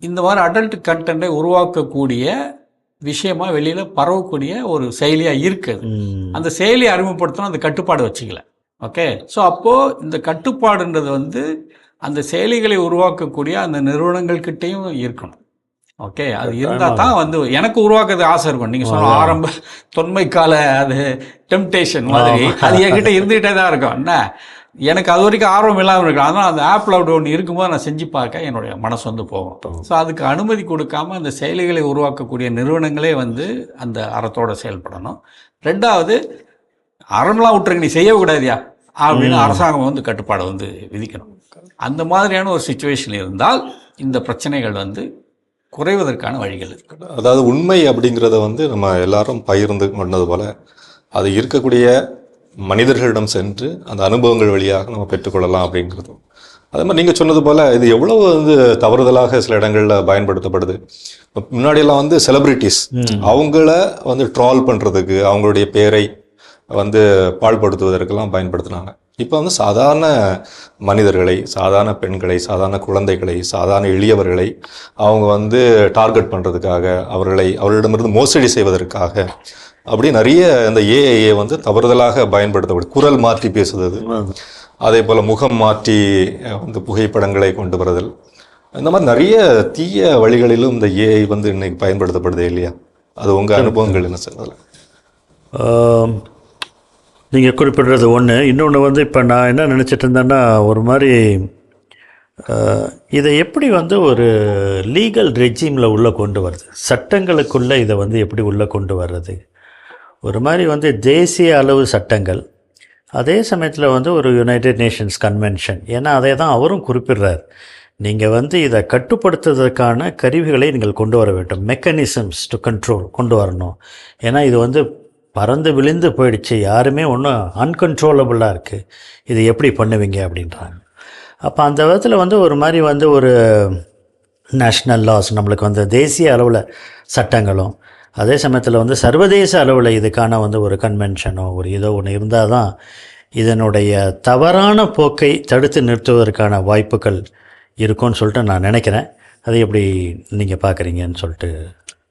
இந்த மாதிரி அடல்ட் கண்டென்ட்டை உருவாக்கக்கூடிய விஷயமாக வெளியில் பரவக்கூடிய ஒரு செயலியாக இருக்குது. அந்த செயலியை அறிமுகப்படுத்தணும், அந்த கட்டுப்பாடு வச்சுக்கல. ஓகே, ஸோ அப்போது இந்த கட்டுப்பாடுன்றது வந்து அந்த செயலிகளை உருவாக்கக்கூடிய அந்த நிறுவனங்கள்கிட்டையும் இருக்கணும். ஓகே, அது இருந்தால் தான் வந்து எனக்கு உருவாக்குறது ஆசை இருக்கும். நீங்கள் சொன்ன ஆரம்ப தொன்மை கால அது டெம்டேஷன் மாதிரி அது என்கிட்ட இருந்துகிட்டே தான் இருக்கும். என்ன எனக்கு அது வரைக்கும் ஆர்வம் இல்லாமல் இருக்கும். அதனால் அந்த ஆப்பில் அப்படி ஒன்று இருக்கும்போது நான் செஞ்சு பார்க்க என்னுடைய மனசு வந்து போகும். ஸோ அதுக்கு அனுமதி கொடுக்காம அந்த செயலிகளை உருவாக்கக்கூடிய நிறுவனங்களே வந்து அந்த அறத்தோடு செயல்படணும். ரெண்டாவது, அறம்லாம் விட்டுருக்கு, நீ செய்யக்கூடாதியா அப்படின்னு அரசாங்கம் வந்து கட்டுப்பாடை வந்து விதிக்கணும். அந்த மாதிரியான ஒரு சுச்சுவேஷன் இருந்தால் இந்த பிரச்சனைகள் வந்து குறைவதற்கான வழிகள் இருக்கு. அதாவது உண்மை அப்படிங்கிறத வந்து நம்ம எல்லாரும் பகிர்ந்து கொண்டது போல அது இருக்கக்கூடிய மனிதர்களிடம் சென்று அந்த அனுபவங்கள் வழியாக நம்ம பெற்றுக்கொள்ளலாம் அப்படிங்கிறது. அதே மாதிரி நீங்கள் சொன்னது போல் இது எவ்வளவு வந்து தவறுதலாக சில இடங்களில் பயன்படுத்தப்படுது. முன்னாடியெல்லாம் வந்து செலிப்ரிட்டிஸ் அவங்கள வந்து ட்ரால் பண்ணுறதுக்கு, அவங்களுடைய பேரை வந்து பாழ்படுத்துவதற்கெல்லாம் பயன்படுத்தினாங்க. இப்போ வந்து சாதாரண மனிதர்களை, சாதாரண பெண்களை, சாதாரண குழந்தைகளை, சாதாரண எளியவர்களை அவங்க வந்து டார்கெட் பண்ணுறதுக்காக, அவர்களிடமிருந்து மோசடி செய்வதற்காக அப்படி நிறைய இந்த ஏஐயை வந்து தவறுதலாக பயன்படுத்தப்படுது. குரல் மாற்றி பேசுவது, அதே போல் முகம் மாற்றி வந்து புகைப்படங்களை கொண்டு வருதல், இந்த மாதிரி நிறைய தீய வழிகளிலும் இந்த ஏஐ வந்து இன்னைக்கு பயன்படுத்தப்படுது இல்லையா? அது உங்கள் அனுபவங்கள் என்ன சார்? நீங்கள் குறிப்பிடுறது ஒன்று. இன்னொன்று வந்து இப்போ நான் என்ன நினச்சிட்டு இருந்தேன்னா, ஒரு மாதிரி இதை எப்படி வந்து ஒரு லீகல் ரெஜிமில் உள்ளே கொண்டு வருது, சட்டங்களுக்குள்ளே இதை வந்து எப்படி உள்ளே கொண்டு வர்றது, ஒரு மாதிரி வந்து தேசிய அளவு சட்டங்கள், அதே சமயத்தில் வந்து ஒரு யுனைடெட் நேஷன்ஸ் கன்வென்ஷன். ஏன்னா அதை தான் அவரும் குறிப்பிடுறார், நீங்கள் வந்து இதை கட்டுப்படுத்துவதற்கான கருவிகளை நீங்கள் கொண்டு வர வேண்டும், மெக்கானிசம்ஸ் டு கண்ட்ரோல் கொண்டு வரணும். ஏன்னா இது வந்து பறந்து விழுந்து போயிடுச்சு, யாருமே ஒன்றும் அன்கன்ட்ரோலபுளாக இருக்குது, இது எப்படி பண்ணுவீங்க அப்படின்றாங்க. அப்போ அந்த விதத்தில் வந்து ஒரு மாதிரி வந்து ஒரு நேஷ்னல் லாஸ், நம்மளுக்கு வந்து தேசிய அளவில் சட்டங்களும், அதே சமயத்தில் வந்து சர்வதேச அளவில் இதுக்கான வந்து ஒரு கன்வென்ஷனோ ஒரு ஏதோ ஒன்று இருந்தால் தான் இதனுடைய தவறான போக்கை தடுத்து நிறுத்துவதற்கான வாய்ப்புகள் இருக்கும்னு சொல்லிட்டு நான் நினைக்கிறேன். அதை எப்படி நீங்கள் பார்க்குறீங்கன்னு சொல்லிட்டு.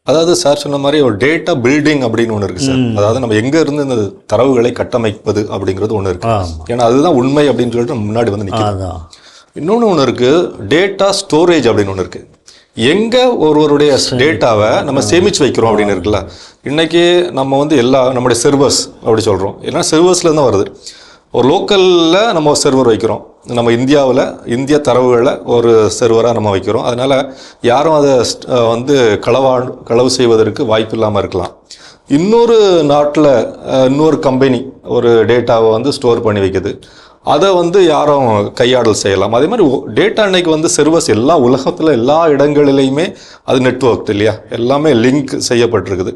அதாவது சார் சொன்ன மாதிரி ஒரு டேட்டா பில்டிங் அப்படின்னு ஒன்று இருக்குது சார். அதாவது நம்ம எங்கே இருந்து இந்த தரவுகளை கட்டமைப்பது அப்படிங்கிறது ஒன்று இருக்குது. ஏன்னா அதுதான் உண்மை அப்படின்னு சொல்லிட்டு நம்ம முன்னாடி வந்து நிற்கும். இன்னொன்று ஒன்று இருக்குது, டேட்டா ஸ்டோரேஜ் அப்படின்னு ஒன்று இருக்குது. எங்கே ஒருவருடைய டேட்டாவை நம்ம சேமித்து வைக்கிறோம் அப்படின்னு இருக்குல்ல. இன்றைக்கி நம்ம வந்து நம்முடைய சர்வர்ஸ் அப்படி சொல்கிறோம். ஏன்னா சர்வர்ஸ்லேருந்து தான் வருது. ஒரு லோக்கலில் நம்ம ஒரு சர்வர் வைக்கிறோம், நம்ம இந்தியாவில் இந்திய தரவுகளை ஒரு சர்வராக நம்ம வைக்கிறோம். அதனால் யாரும் அதை வந்து களவு செய்வதற்கு வாய்ப்பு இல்லாமல் இருக்கலாம். இன்னொரு நாட்டில் இன்னொரு கம்பெனி ஒரு டேட்டாவை வந்து ஸ்டோர் பண்ணி வைக்குது, அதை வந்து யாரும் கையாடல் செய்யலாம். அதே மாதிரி டேட்டா இன்னைக்கு வந்து சர்வர்ஸ் எல்லா உலகத்தில் எல்லா இடங்களிலையுமே அது நெட்வொர்க் இல்லையா, எல்லாமே லிங்க் செய்யப்பட்டிருக்குது.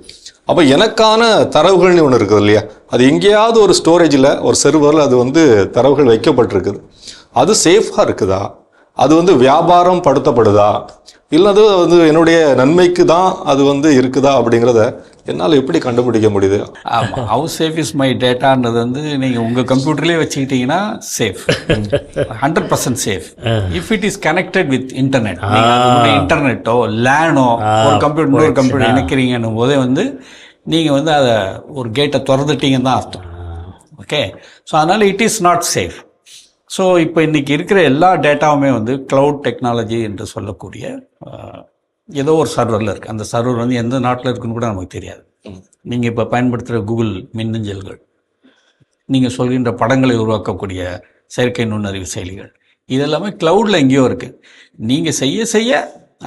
அப்போ எனக்கான தரவுகள்னு ஒன்று இருக்குது இல்லையா, அது எங்கேயாவது ஒரு ஸ்டோரேஜில் ஒரு சர்வரில் அது வந்து தரவுகள் வைக்கப்பட்டிருக்குது. அது சேஃபாக இருக்குதா, அது வந்து வியாபாரம் படுத்தப்படுதா, இல்லை அது வந்து என்னுடைய நன்மைக்கு தான் அது வந்து இருக்குதா அப்படிங்கிறத என்னால் எப்படி கண்டுபிடிக்க முடியுது? ஆமாம், ஹவு சேஃப் இஸ் மை டேட்டான்றது வந்து நீங்கள் உங்கள் கம்ப்யூட்டர்லேயே வச்சுக்கிட்டீங்கன்னா safe, 100% safe. If it is connected with internet, இன்டர்நெட்டோ லேனோ ஒரு கம்ப்யூட்டர் இணைக்கிறீங்கன்னும் போதே வந்து நீங்கள் வந்து அதை ஒரு கேட்டை திறந்துட்டீங்கன்னு தான் அர்த்தம். ஓகே, ஸோ அதனால் it is not safe. So இப்போ இன்றைக்கி இருக்கிற எல்லா டேட்டாவுமே வந்து க்ளவுட் டெக்னாலஜி என்று சொல்லக்கூடிய ஏதோ ஒரு சர்வரில் இருக்குது. அந்த சர்வர் வந்து எந்த நாட்டில் இருக்குன்னு கூட நமக்கு தெரியாது. நீங்கள் இப்போ பயன்படுத்துகிற கூகுள் மின்னஞ்சல்கள், நீங்கள் சொல்கின்ற படங்களை உருவாக்கக்கூடிய செயற்கை நுண்ணறிவு செயலிகள், இதெல்லாமே க்ளவுடில் எங்கேயோ இருக்குது. நீங்கள் செய்ய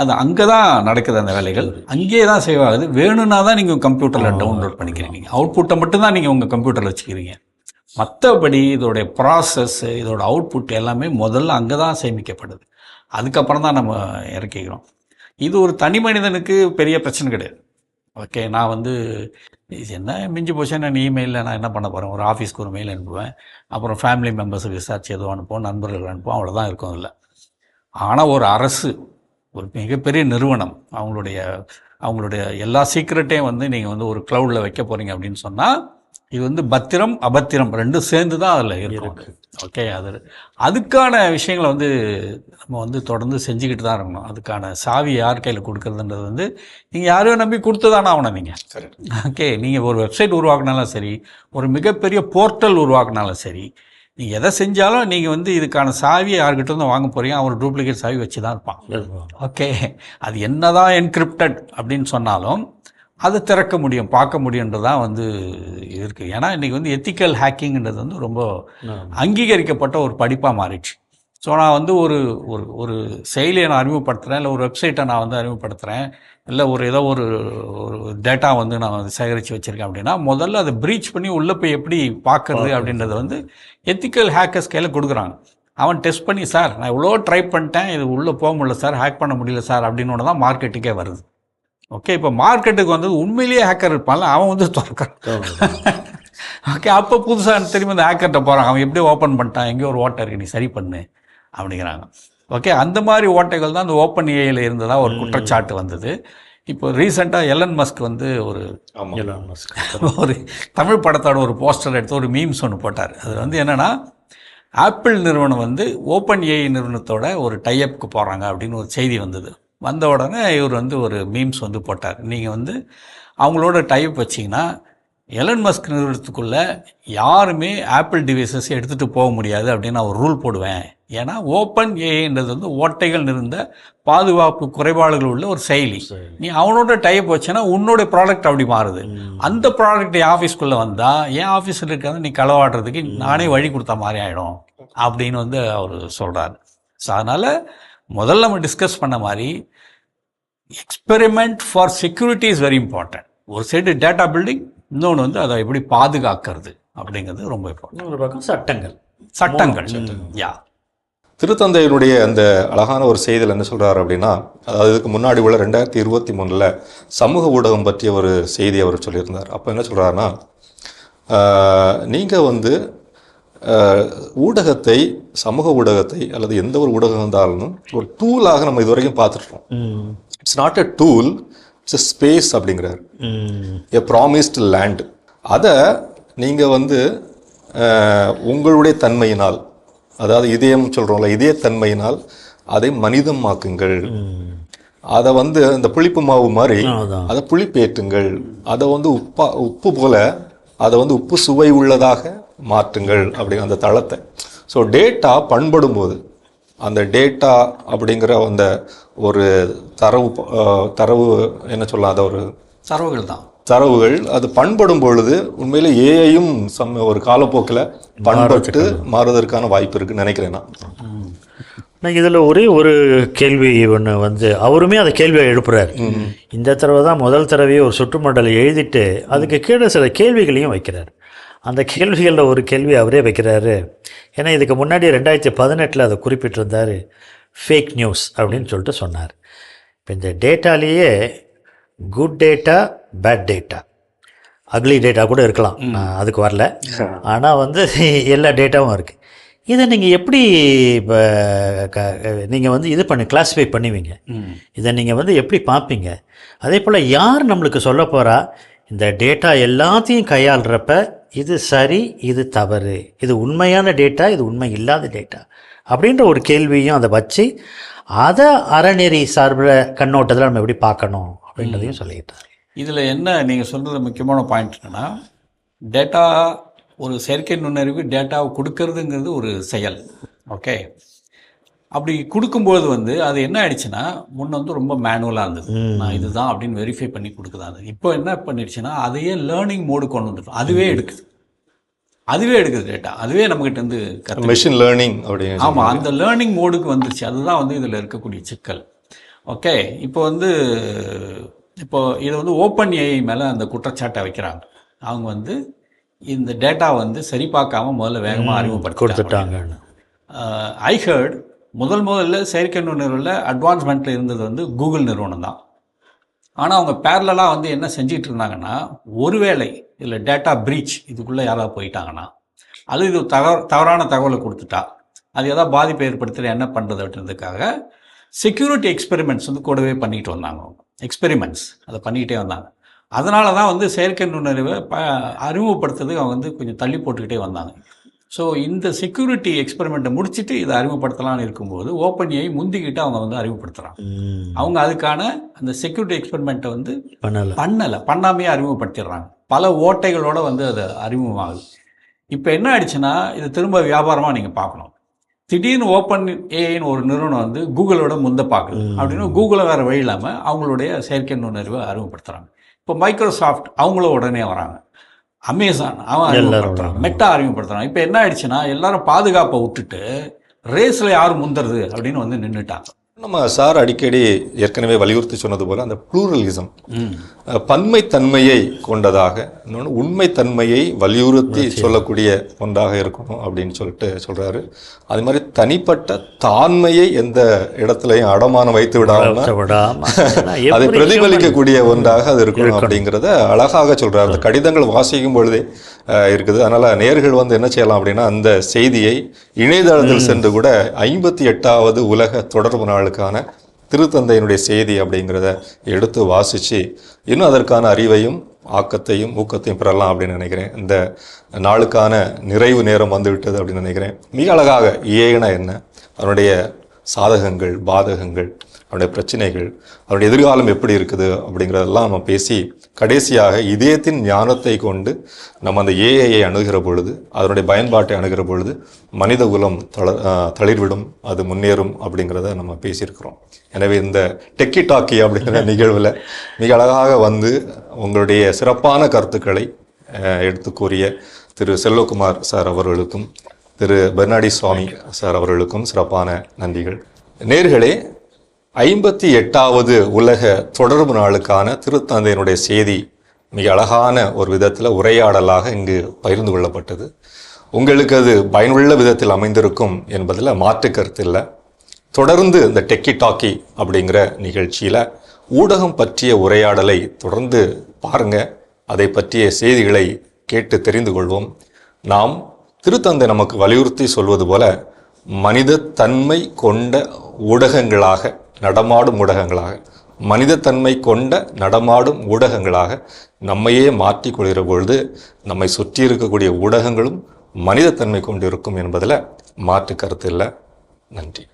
அது அங்கே தான் நடக்குது. அந்த வேலைகள் அங்கேயே தான் சேவ் ஆகுது. வேணும்னா தான் நீங்கள் கம்ப்யூட்டரில் டவுன்லோட் பண்ணிக்கிறீங்க. அவுட்புட்டை மட்டும்தான் நீங்கள் உங்கள் கம்ப்யூட்டரில் வச்சுக்கிறீங்க. மற்றபடி இதோடைய ப்ராசஸ், இதோட அவுட்புட் எல்லாமே முதல்ல அங்கே தான் சேமிக்கப்படுது. அதுக்கப்புறம் தான் நம்ம இறக்கிக்கிறோம். இது ஒரு தனி மனிதனுக்கு பெரிய பிரச்சனை கிடையாது. ஓகே, நான் வந்து என்ன மிஞ்சி போச்சேன், நான் இமெயிலில் நான் என்ன பண்ண போகிறேன், ஒரு ஆஃபீஸ்க்கு ஒரு மெயில் அனுப்புவேன், அப்புறம் ஃபேமிலி மெம்பர்ஸுக்கு விசாரிச்சு எதுவும் அனுப்புவோம், நண்பர்கள் அனுப்புவோம், அவ்வளோதான் இருக்கும் இல்லை. ஆனால் ஒரு அரசு, ஒரு மிகப்பெரிய நிறுவனம், அவங்களுடைய எல்லா சீக்ரெட்டையும் வந்து நீங்கள் வந்து ஒரு க்ளவுடில் வைக்க போகிறீங்க அப்படின்னு சொன்னால் இது வந்து பத்திரம் அபத்திரம் ரெண்டும் சேர்ந்து தான் அதில் இருக்கும். ஓகே, அதுக்கான விஷயங்களை வந்து நம்ம வந்து தொடர்ந்து செஞ்சுக்கிட்டு தான் இருக்கணும். அதுக்கான சாவி யார் கையில் கொடுக்குறதுன்றது வந்து நீங்கள் யாரையும் நம்பி கொடுத்துதானே ஆகணும். நீங்கள் ஓகே, நீங்கள் ஒரு வெப்சைட் உருவாக்குனாலும் சரி, ஒரு மிகப்பெரிய போர்ட்டல் உருவாக்குனாலும் சரி, நீங்கள் எதை செஞ்சாலும் நீங்கள் வந்து இதுக்கான சாவியை யார்கிட்ட வந்து வாங்க போகிறீங்க, அவர் டூப்ளிகேட் சாவி வச்சு தான் இருப்பான். ஓகே, அது என்ன தான் என்கிரிப்டட் அப்படின்னு சொன்னாலும் அதை திறக்க முடியும், பார்க்க முடியுன்றதான் வந்து இருக்குது. ஏன்னா இன்றைக்கி வந்து எத்திக்கல் ஹேக்கிங்கிறது வந்து ரொம்ப அங்கீகரிக்கப்பட்ட ஒரு படிப்பாக மாறிடுச்சு. ஸோ நான் வந்து ஒரு செயலியை நான் அறிமுகப்படுத்துகிறேன், இல்லை ஒரு வெப்சைட்டை நான் வந்து அறிமுகப்படுத்துகிறேன், இல்லை ஏதோ ஒரு டேட்டா வந்து நான் வந்து சேகரித்து வச்சுருக்கேன் அப்படின்னா முதல்ல அதை ப்ரீச் பண்ணி உள்ளே போய் எப்படி பார்க்குறது அப்படின்றத வந்து எத்திக்கல் ஹேக்கர்ஸ் கையில் கொடுக்குறாங்க. அவன் டெஸ்ட் பண்ணி, சார் நான் இவ்வளோ ட்ரை பண்ணிட்டேன், இது உள்ளே போக முடியல சார், ஹேக் பண்ண முடியல சார் அப்படின்னு தான் மார்க்கெட்டுக்கே வருது. ஓகே, இப்போ மார்க்கெட்டுக்கு வந்து உண்மையிலேயே ஹேக்கர் இருப்பான்ல, அவன் வந்து திறக்கிறான். ஓகே, அப்போ புதுசாக திரும்பி இந்த ஹேக்கர்கிட்ட போகிறான், அவன் எப்படியோ ஓப்பன் பண்ணிட்டான், எங்கேயோ ஒரு ஓட்டை இருக்கு, நீ சரி பண்ணு அப்படிங்கிறாங்க. ஓகே, அந்த மாதிரி ஓட்டைகள் தான் அந்த ஓப்பன் ஏஐயில் இருந்ததாக ஒரு குற்றச்சாட்டு வந்தது. இப்போ ரீசெண்டாக எலன் மஸ்க் வந்து ஒரு தமிழ் படத்தோட ஒரு போஸ்டர் எடுத்து ஒரு மீம்ஸ் ஒன்று போட்டார். அது வந்து என்னென்னா, ஆப்பிள் நிறுவனம் வந்து ஓப்பன் ஏஐ நிறுவனத்தோட ஒரு டைஅப்க்கு போகிறாங்க அப்படின்னு ஒரு செய்தி வந்தது. வந்த உடனே இவர் வந்து ஒரு மீம்ஸ் வந்து போட்டார். நீங்கள் வந்து அவங்களோட டைப் வச்சிங்கன்னா எலன் மஸ்க் நிறுவனத்துக்குள்ளே யாருமே ஆப்பிள் டிவைசஸ் எடுத்துகிட்டு போக முடியாது அப்படின்னு நான் ஒரு ரூல் போடுவேன். ஏன்னா ஓப்பன் ஏஐன்றது வந்து ஓட்டைகள் நிறைந்த பாதுகாப்பு குறைபாடுகள் உள்ள ஒரு செயலி. நீ அவனோட டைப் வச்சேன்னா உன்னோட ப்ராடக்ட் அப்படி மாறுது. அந்த ப்ராடக்ட் என் ஆஃபீஸ்க்குள்ளே வந்தால் என் ஆஃபீஸில் இருக்கிறத நீ களவாடுறதுக்கு நானே வழி கொடுத்த மாதிரி ஆகிடும் அப்படின்னு வந்து அவர் சொல்கிறார். ஸோ அதனால் முதல்ல நம்ம டிஸ்கஸ் பண்ண மாதிரி experiment for security is very important. ஒரு சைடு டேட்டா பில்டிங், இன்னொன்று வந்து அதை எப்படி பாதுகாக்கிறது அப்படிங்கிறது ரொம்ப இம்பார்ட்டன்ட். ஒரு பக்கம் சட்டங்கள் யா. திருத்தந்தையினுடைய அந்த அழகான ஒரு செய்தியில் என்ன சொல்கிறார் அப்படின்னா, அதாவது இதுக்கு முன்னாடி உள்ள 2023 சமூக ஊடகம் பற்றிய ஒரு செய்தி அவர் சொல்லியிருந்தார். அப்போ என்ன சொல்கிறாருன்னா, நீங்கள் வந்து ஊடகத்தை, சமூக ஊடகத்தை அல்லது எந்த ஒரு ஊடகம் இருந்தாலும் ஒரு டூலாக நம்ம இதுவரைக்கும் பார்த்துட்டோம். It's not a tool, it's a space அப்படிங்கிறார். எ ப்ராமிஸ்டு லேண்ட். அதை நீங்கள் வந்து உங்களுடைய தன்மையினால், அதாவது இதயம் சொல்கிறோம்ல, இதய தன்மையினால் அதை மனிதமாக்குங்கள். அதை வந்து அந்த புளிப்பு மாவு மாதிரி அதான். அதை புளிப்பேற்றுங்கள், அதை வந்து உப்பு போல அதை வந்து உப்பு சுவை உள்ளதாக மாற்றுங்கள் அப்படிங்கிற அந்த தளத்தை. ஸோ டேட்டா பண்படும் போது அந்த டேட்டா அப்படிங்கிற அந்த ஒரு தரவு என்ன சொல்லலாம், அதை ஒரு தரவுகள் அது பண்படும் பொழுது உண்மையிலே ஏஐயும் ஒரு காலப்போக்கில் பண்பட்டு மாறுவதற்கான வாய்ப்பு இருக்குன்னு நினைக்கிறேன் நான். இதில் ஒரே ஒரு கேள்வி ஒன்று வந்து அவருமே அதை கேள்வியை எழுப்புறாரு. இந்த தடவை தான் முதல் தடவையே ஒரு சுற்றுமண்டலை எழுதிட்டு அதுக்கு கீழே சில கேள்விகளையும் வைக்கிறார். அந்த கேள்விகளில் ஒரு கேள்வி அவரே வைக்கிறாரு. ஏன்னா இதுக்கு முன்னாடி 2018 அதை குறிப்பிட்டிருந்தார், ஃபேக் நியூஸ் அப்படின்னு சொல்லிட்டு சொன்னார். இப்போ இந்த டேட்டாலேயே good data, bad data, ugly data கூட இருக்கலாம், அதுக்கு வரல. ஆனால் வந்து எல்லா டேட்டாவும் இருக்குது. இதை நீங்கள் எப்படி இப்போ நீங்கள் வந்து இது கிளாஸிஃபை பண்ணுவீங்க? இதை நீங்கள் வந்து எப்படி பார்ப்பீங்க? அதே போல் யார் நம்மளுக்கு சொல்ல போகிறா இந்த டேட்டா எல்லாத்தையும் கையாளுறப்ப இது சரி, இது தவறு, இது உண்மையான டேட்டா, இது உண்மை இல்லாத டேட்டா அப்படின்ற ஒரு கேள்வியும் அதை வச்சு அதை அறநெறி சார்பில் கண்ணோட்டத்தில் நம்ம எப்படி பார்க்கணும் அப்படின்றதையும் சொல்லிக்கிட்டார். இதில் என்ன நீங்கள் சொல்கிறது முக்கியமான பாயிண்ட் என்னென்னா, டேட்டா ஒரு செயற்கை நுண்ணறிவு டேட்டாவை கொடுக்கறதுங்கிறது ஒரு செயல். ஓகே, அப்படி கொடுக்கும்போது வந்து அது என்ன ஆயிடுச்சுன்னா, முன்ன வந்து ரொம்ப மேனுவலாக இருந்தது, நான் இதுதான் அப்படின்னு வெரிஃபை பண்ணி கொடுக்குதாது. இப்போ என்ன பண்ணிடுச்சுன்னா அதையே லேர்னிங் மோடு கொண்டு வந்துட்டோம். அதுவே எடுக்குது டேட்டா, அதுவே நம்மகிட்ட இருந்து மெஷின் லேர்னிங் அப்படி. ஆமாம், அந்த லேர்னிங் மோடுக்கு வந்துருச்சு. அதுதான் வந்து இதில் இருக்கக்கூடிய சிக்கல். ஓகே, இப்போ இதை வந்து ஓப்பன் ஏஐ மேலே அந்த குற்றச்சாட்டை வைக்கிறாங்க. அவங்க வந்து இந்த டேட்டா வந்து சரி பார்க்காம முதல்ல வேகமாக அறிமுகப்படுத்திட்டாங்க. ஐ ஹர்ட் முதல்ல செயற்கை நுண்ணறிவில் அட்வான்ஸ்மெண்ட்டில் இருந்தது வந்து கூகுள் நிறுவனம் தான். ஆனால் அவங்க பேரலாக வந்து என்ன செஞ்சிட்டு இருந்தாங்கன்னா, ஒருவேளை இதில் டேட்டா பிரீச் இதுக்குள்ளே யாராவது போயிட்டாங்கன்னா, இது தவறான தகவலை கொடுத்துட்டா அது ஏதாவது பாதிப்பை ஏற்படுத்துகிற என்ன பண்ணுறது அப்படின்றதுக்காக செக்யூரிட்டி எக்ஸ்பெரிமெண்ட்ஸ் வந்து கூடவே பண்ணிக்கிட்டு வந்தாங்க. அதை பண்ணிக்கிட்டே வந்தாங்க. அதனால தான் வந்து செயற்கை நுண்ணறிவை அறிமுகப்படுத்துறதுக்கு அவங்க வந்து கொஞ்சம் தள்ளி போட்டுக்கிட்டே வந்தாங்க. ஸோ இந்த செக்யூரிட்டி எக்ஸ்பெரிமெண்ட்டை முடிச்சுட்டு இதை அறிமுகப்படுத்தலான்னு இருக்கும்போது ஓப்பன் ஏஐ முந்திக்கிட்டு அவங்க வந்து அறிமுகப்படுத்துகிறாங்க. அவங்க அதுக்கான அந்த செக்யூரிட்டி எக்ஸ்பெரிமெண்ட்டை வந்து பண்ணாமையே அறிமுகப்படுத்திடுறாங்க. பல ஓட்டைகளோடு வந்து அது அறிமுகமாகுது. இப்போ என்ன ஆயிடுச்சுன்னா, இது திரும்ப வியாபாரமாக நீங்கள் பார்க்கணும். திடீர்னு ஓப்பன் ஏஐன்னு ஒரு நிறுவனம் வந்து கூகுளோட முந்த பார்க்குது அப்படின்னு கூகுளை வேறு வழி இல்லாமல் அவங்களுடைய செயற்கை நுண்ணறிவை அறிமுகப்படுத்துகிறாங்க. இப்போ மைக்ரோசாஃப்ட் அவங்களும் உடனே வராங்க, அமேசான் அவன் அறிமுகப்படுத்துறாங்க, மெட்டா அறிமுகப்படுத்துறாங்க. இப்போ என்ன ஆயிடுச்சுன்னா, எல்லாரும் பாதுகாப்பை விட்டுட்டு ரேஸில் யார் முந்துறது அப்படின்னு வந்து நின்றுட்டாங்க. நம்ம சார் அடிக்கடி ஏற்கனவே வலியுறுத்தி சொன்னது போல அந்த ப்ளூரலிசம், பன்மைத்தன்மையை கொண்டதாக, இன்னொன்று உண்மைத்தன்மையை வலியுறுத்தி சொல்லக்கூடிய ஒன்றாக இருக்கணும் அப்படின்னு சொல்லிட்டு சொல்றாரு. அது மாதிரி தனிப்பட்ட தாண்மையை எந்த இடத்துலையும் அடமானம் வைத்து விடாம அதை பிரதிபலிக்கக்கூடிய ஒன்றாக அது இருக்கணும் அப்படிங்கிறத அழகாக சொல்றாரு. அந்த கடிதங்கள் வாசிக்கும் பொழுதே இருக்குது. அதனால நேயர்கள் வந்து என்ன செய்யலாம் அப்படின்னா, அந்த செய்தியை இணையதளத்தில் சென்று கூட 58வது உலக தொடர்பு நாளுக்கான திருத்தந்தையினுடைய செய்தி அப்படிங்கிறத எடுத்து வாசித்து இன்னும் அதற்கான அறிவையும் ஆக்கத்தையும் ஊக்கத்தையும் பெறலாம் அப்படின்னு நினைக்கிறேன். இந்த நாளுக்கான நிறைவு நேரம் வந்துவிட்டது அப்படின்னு நினைக்கிறேன். மிக அழகாக ஏஐனா என்ன, அதனுடைய சாதகங்கள், பாதகங்கள், அவனுடைய பிரச்சனைகள், அவனுடைய எதிர்காலம் எப்படி இருக்குது அப்படிங்கிறதெல்லாம் நம்ம பேசி கடைசியாக இதயத்தின் ஞானத்தை கொண்டு நம்ம அந்த ஏஐயை அணுகிற பொழுது, அதனுடைய பயன்பாட்டை அணுகிற பொழுது மனித குலம் தளிர்விடும், அது முன்னேறும் அப்படிங்கிறத நம்ம பேசியிருக்கிறோம். எனவே இந்த டெக்கி டாக்கி அப்படிங்கிற நிகழ்வில் மிக அழகாக வந்து உங்களுடைய சிறப்பான கருத்துக்களை எடுத்து கூறிய திரு செல்வகுமார் சார் அவர்களுக்கும் திரு பெர்னாடி சுவாமி சார் அவர்களுக்கும் சிறப்பான நன்றிகள். நேயர்களே, 58வது உலக தொடர்பு நாளுக்கான திருத்தந்தையினுடைய செய்தி மிக அழகான ஒரு விதத்தில் உரையாடலாக இங்கு பகிர்ந்து கொள்ளப்பட்டது. உங்களுக்கு அது பயனுள்ள விதத்தில் அமைந்திருக்கும் என்பதில் மாற்று கருத்து இல்லை. தொடர்ந்து இந்த டெக்கி டாக்கி அப்படிங்கிற நிகழ்ச்சியில் ஊடகம் பற்றிய உரையாடலை தொடர்ந்து பாருங்கள். அதை பற்றிய செய்திகளை கேட்டு தெரிந்து கொள்வோம். நாம் திருத்தந்தை நமக்கு வலியுறுத்தி சொல்வது போல மனித தன்மை கொண்ட ஊடகங்களாக, நடமாடும் ஊடகங்களாக, மனிதத்தன்மை கொண்ட நடமாடும் ஊடகங்களாக நம்மையே மாற்றிக்கொள்கிற பொழுது நம்மை சுற்றி இருக்கக்கூடிய ஊடகங்களும் மனிதத்தன்மை கொண்டு இருக்கும் என்பதில் மாற்று கருத்து இல்லை. நன்றி.